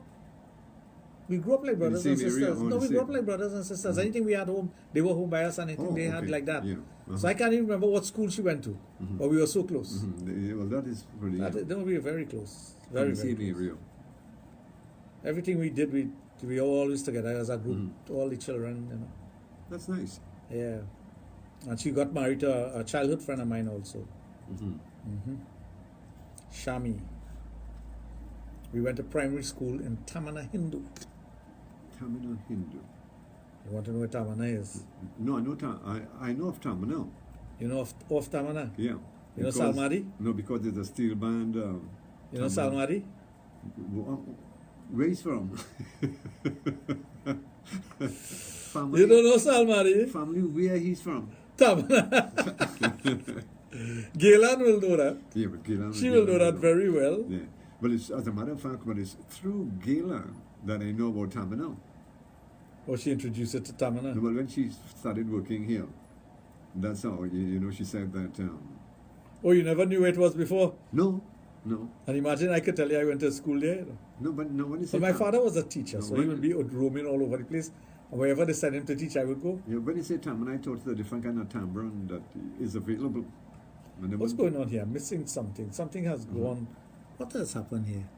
like brothers and sisters. No, we grew up like brothers and sisters. Anything we had home, they were home by us, and anything they had like that. Yeah. So I can't even remember what school she went to, but we were so close. Well, that is pretty. We were very close. Very, very close. Area. Everything we did, we were always together as a group, all the children, you know. That's nice. Yeah. And she got married to a childhood friend of mine also. Shami. We went to primary school in Tamana Hindu. Tamana Hindu. You want to know where Tamana is? No, I know I know of Tamana. You know of Tamana? Yeah. You know Salmadi? No, because there's a steel band. You know Salmadi? Where he's from? Family, You don't know Salmadi? family, where he's from? Tamana. Gaylan will know that. Yeah, but Gayla. She will know that very well. Yeah. But it's, as a matter of fact, but it's through Gayla that I know about Tamana. Or she introduced it to Tamana. Well, when she started working here, that's how, you know, she said that... Oh, you never knew where it was before? No. And imagine I could tell you I went to school there. No, but no, when you say... But my father was a teacher, No, so when he would be roaming all over the place. And wherever they sent him to teach, I would go. Yeah, when you say Tamana, I thought it's a different kind of timbre that is available. What's going on here? I'm missing something. Something has gone. What has happened here?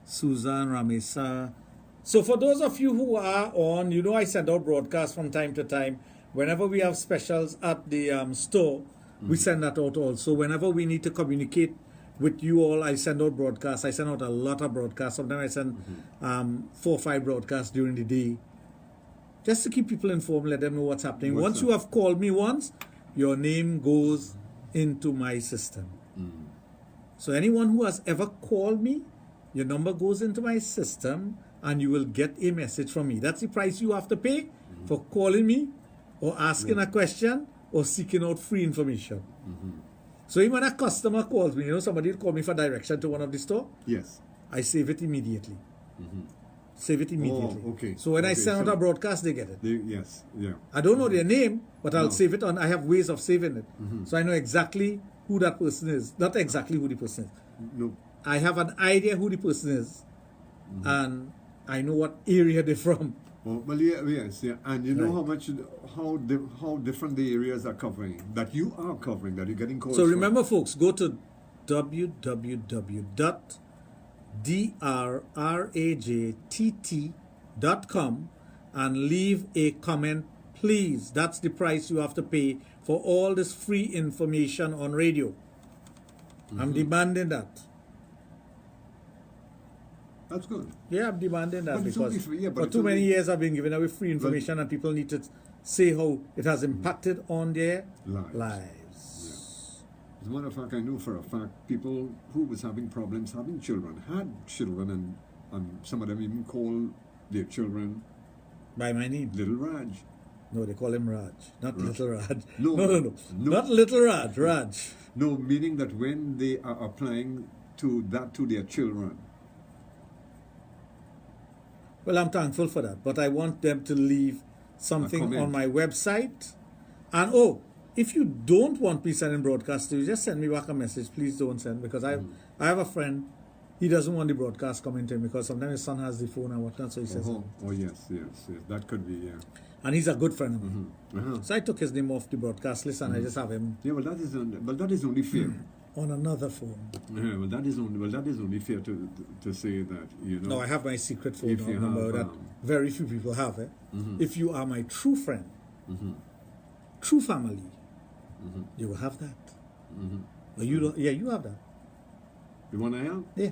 Susan Ramesa. So for those of you who are on, you know I send out broadcasts from time to time. Whenever we have specials at the store, we send that out also. Whenever we need to communicate with you all, I send out broadcasts. I send out a lot of broadcasts. Sometimes I send 4 or 5 broadcasts during the day. Just to keep people informed, let them know what's happening. Once you have called me once, your name goes into my system. So anyone who has ever called me, your number goes into my system and you will get a message from me. That's the price you have to pay for calling me or asking a question or seeking out free information. So even when a customer calls me, you know, somebody will call me for direction to one of the store. Yes. I save it immediately. save it immediately. Oh, okay. So when I Okay, send out so- a broadcast, they get it. Yes, yeah. I don't know their name, but I'll No. save it on. I have ways of saving it. So I know exactly who that person is. Not exactly who the person is. No. I have an idea who the person is, and I know what area they're from. Oh, well, yeah, yes, yeah. And you know Right. how much, how different the areas are covering, that you are covering, that you're getting calls So from. remember, folks, go to www.drrajtt.com and leave a comment, please. That's the price you have to pay for all this free information on radio. I'm demanding that. That's good. Yeah, I'm demanding that But it's because only free, yeah, but for it's too many only- years I've been giving away free information and people need to say how it has impacted on their lives. As a matter of fact, I know for a fact people who was having problems having children, had children, and some of them even call their children By my name. Little Raj. No, they call him Raj, not Little Raj. No. No. Not Little Raj, Raj. No, meaning that when they are applying to their children. Well, I'm thankful for that, but I want them to leave something comment. on my website. And if you don't want me sending broadcast to you, just send me back a message. Please don't send, because I have a friend. He doesn't want the broadcast coming to him because sometimes his son has the phone and whatnot, so he says. Oh, yes. That could be, yeah. And he's a good friend of mine. So I took his name off the broadcast list and I just have him Yeah, well, that is only fair. on another phone. Yeah, well, that is only fair to say that, you know. No, I have my secret phone If you number have, that very few people have. If you are my true friend, true family, you will have that. But you don't. Yeah, you have that. The one I have? Yeah.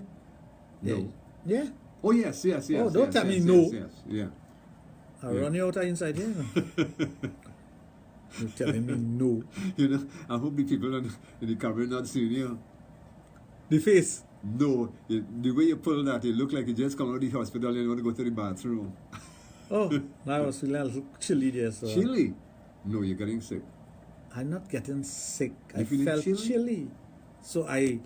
No. Yeah. Oh, yes. Oh, don't yes, tell me yes, no. Yes, yeah. I'll run you out of inside here. You're telling me no. You know, I hope the people in the camera not seeing you. The face. No, the way you pull that, it looked like you just come out of the hospital and you want to go to the bathroom. Oh, now I was feeling a little chilly there. So Chilly? No, you're getting sick. I'm not getting sick. You I feeling felt chilly? chilly. So I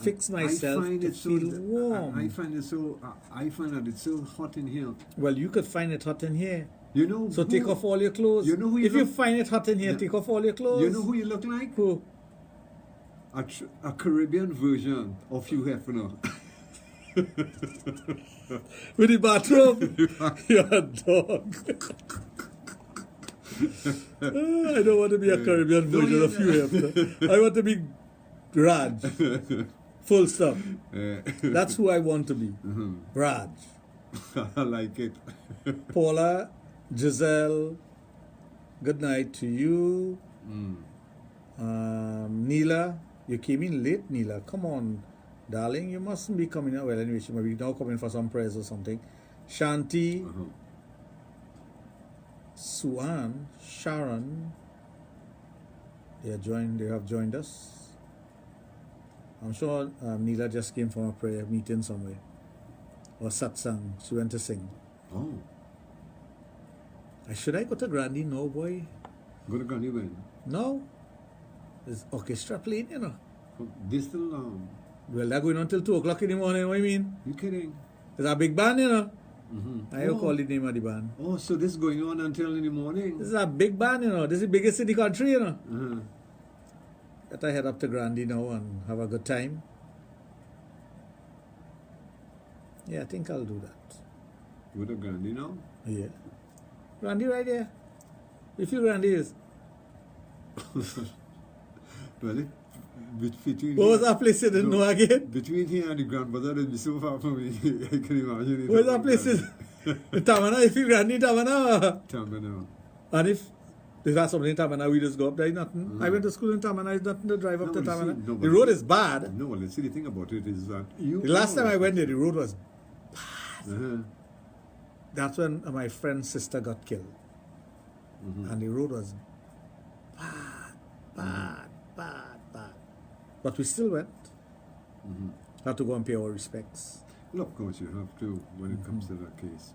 fixed myself to feel warm. I find that it's so hot in here. Well, you could find it hot in here. You know. So take off all your clothes. You know who you if you look- find it hot in here, Yeah. take off all your clothes. You know who you look like? Who? A Caribbean version of Hugh Hefner. With the bathrobe? You're a dog. I don't want to be a Caribbean No, version you're of you. Hefner. I want to be Raj. Full stop. That's who I want to be. Raj. I like it. Paula, Giselle, good night to you. Neela, you came in late, Neela. Come on, darling. You mustn't be coming out. Well, anyway, she might be now coming for some prayers or something. Shanti, Suan, Sharon, they have joined us. I'm sure Neela just came from a prayer meeting somewhere. Or satsang. She went to sing. Oh. Should I go to Grandy? No, boy. Go to Gandhi when? No. There's orchestra playing, you know. This still long. Well, they're going on till 2 o'clock in the morning. What do you mean? You kidding? There's a big band, you know. I don't call the name of the band. Oh, so this is going on until in the morning? This is a big band, you know. This is the biggest in the country, you know. Let I head up to Grandy now and have a good time. Yeah, I think I'll do that. Go to Gandhi now? Yeah. Grandy right there. If you Grandy is. Well, between What was that place you didn't know again? Between here and the grandmother, it'd be so far from me. I can imagine it. Where's that place? In Tamana, if you Grandy, Tamana. Tamana. And if there's something in Tamana, we just go up there, nothing. I went to school in Tamana, it's nothing to drive up to you see, Tamana. no, but The road is bad. No, well, let's see, the thing about it is that The last time I went there, the road was Uh-huh. That's when my friend's sister got killed. And the road was bad. But we still went. Had to go and pay our respects. Well, of course you have to when it comes to that case.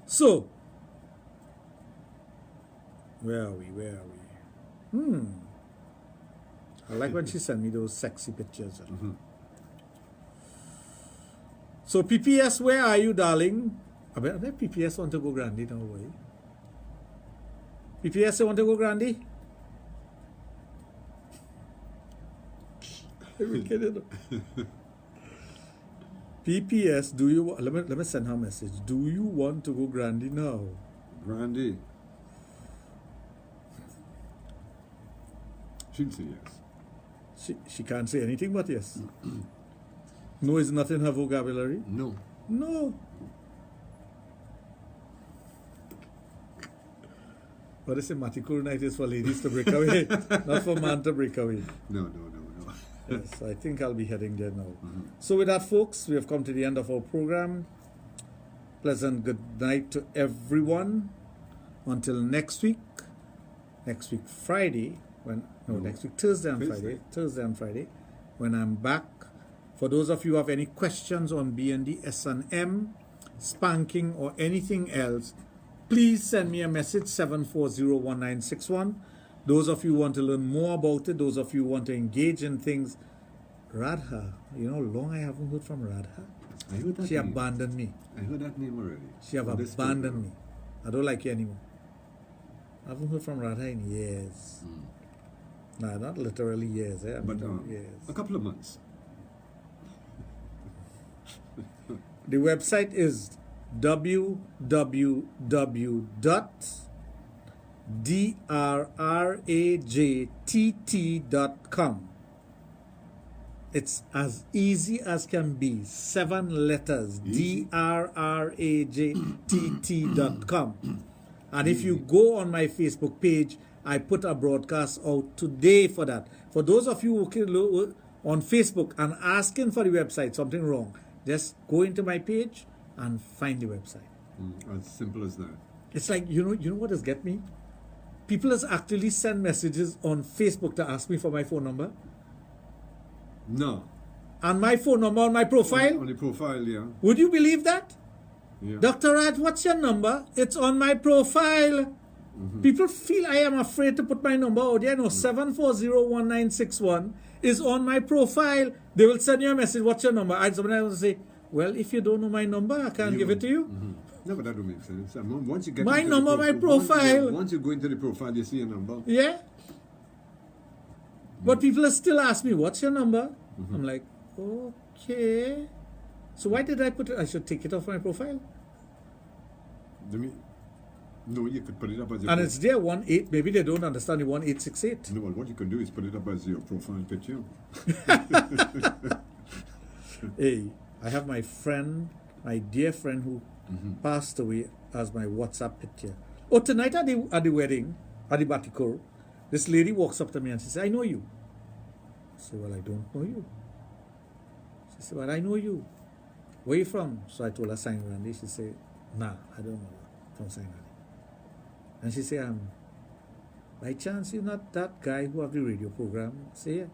So, where are we? I like when she sent me those sexy pictures. So PPS, where are you, darling? I bet PPS want to go Grandy now, boy. PPS, you want to go Grandy? We kidding. PPS, do you let me send her a message. Do you want to go Grandy now? Grandy. She'll say yes. She can't say anything but yes. No is not in her vocabulary. No. No. But it's a Matikul night is for ladies to break away, not for man to break away. No. Yes, I think I'll be heading there now. So with that, folks, we have come to the end of our program. Pleasant good night to everyone. Until next week. Next week Friday, next week Thursday and Friday, when I'm back. For those of you who have any questions on BND, S&M, spanking, or anything else, please send me a message, 7401961. Those of you who want to learn more about it, those of you who want to engage in things, Radha, you know, long I haven't heard from Radha. I heard that She name. abandoned me. I heard that name already. She have abandoned me. I don't like you anymore. I haven't heard from Radha in years. Nah, not literally years. But years. a couple of months. The website is www.drrajtt.com. It's as easy as can be. 7 letters. drrajtt.com. And if you go on my Facebook page, I put a broadcast out today for that. For those of you who on Facebook and asking for the website, something wrong, just go into my page and find the website. As simple as that. It's like, you know what has get me? People has actually sent messages on Facebook to ask me for my phone number. No. And my phone number on my profile. On the profile, yeah. Would you believe that? Yeah. Dr. Raj, what's your number? It's on my profile. People feel I am afraid to put my number out there. No, 7401961 is on my profile. They will send you a message. What's your number? And somebody will say, well, if you don't know my number, I can't give it to you. No, but that don't make sense. Once you get My into number, the my profile. Once you go into the profile, you see a number. Yeah. But people still ask me, what's your number? I'm like, okay. So why did I put it? I should take it off my profile. No, you could put it up as your And it's there, 18. Maybe they don't understand the 1868. No, well, what you can do is put it up as your profile picture. Hey, I have my friend, my dear friend who passed away as my WhatsApp picture. Oh, tonight at the wedding, at the Batikor, this lady walks up to me and she says, I know you. I said, well, I don't know you. She said, well, I know you. Where you from? So I told her, Saint Randy. She said, nah, I don't know from Saint Randy. And she said, by chance you're not that guy who have the radio program? I say, yeah.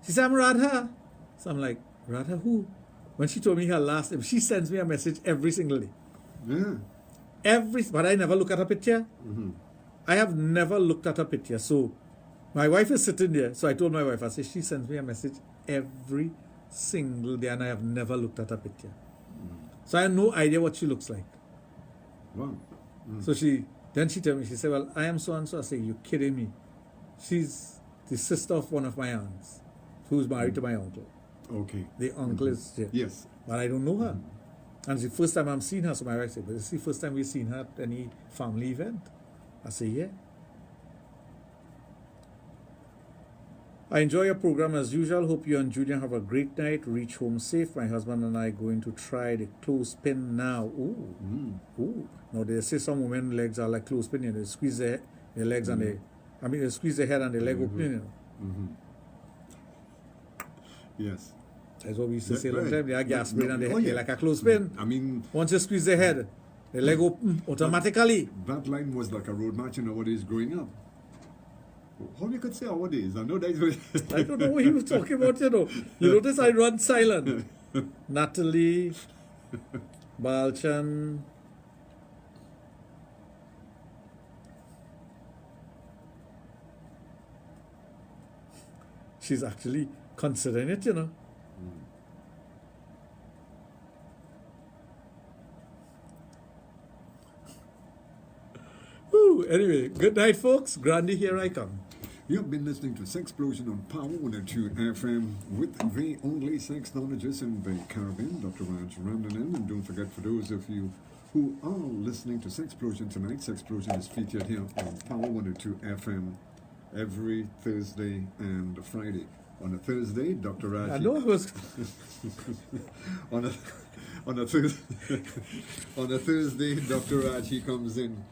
She said, I'm Radha. So I'm like, Radha who? When she told me her last name, she sends me a message every single day. Yeah. But I never look at her picture. I have never looked at her picture. So my wife is sitting there. So I told my wife, I said, she sends me a message every single day and I have never looked at her picture. So I have no idea what she looks like. Wow. So then she told me, she said, well, I am so and so. I said, you're kidding me. She's the sister of one of my aunts who's married to my uncle. Okay. The uncle is there. Yes. But I don't know her. And it's the first time I'm seeing her. So my wife said, but it's the first time we've seen her at any family event. I say, yeah. I enjoy your program as usual. Hope you and Julian have a great night. Reach home safe. My husband and I are going to try the clothespin now. Ooh. Ooh. Now they say some women's legs are like clothespin. You know, they squeeze their legs and they squeeze their head and their leg opening. You know. Yes. That's what we used to say a long right. time. They are gas brain and Oh, they're yeah. like a clothespin. I mean, Once you squeeze their head, the leg open automatically. that line was like a road march nowadays growing up. How you could say nowadays? I know that is I don't know what he was talking about, you know. You notice I run silent. Natalie, Balchan. She's actually considering it, you know. Woo! Anyway, good night, folks. Grandy, here I come. You have been listening to Sexplosion on Power 102 FM with the only sexologist in the Caribbean, Dr. Raj Ramnanan. And don't forget, for those of you who are listening to Sexplosion tonight, Sexplosion is featured here on Power 102 FM every Thursday and Friday. On a Thursday, Dr. Raj... I know it was... on a Thursday, Dr. Raj, he comes in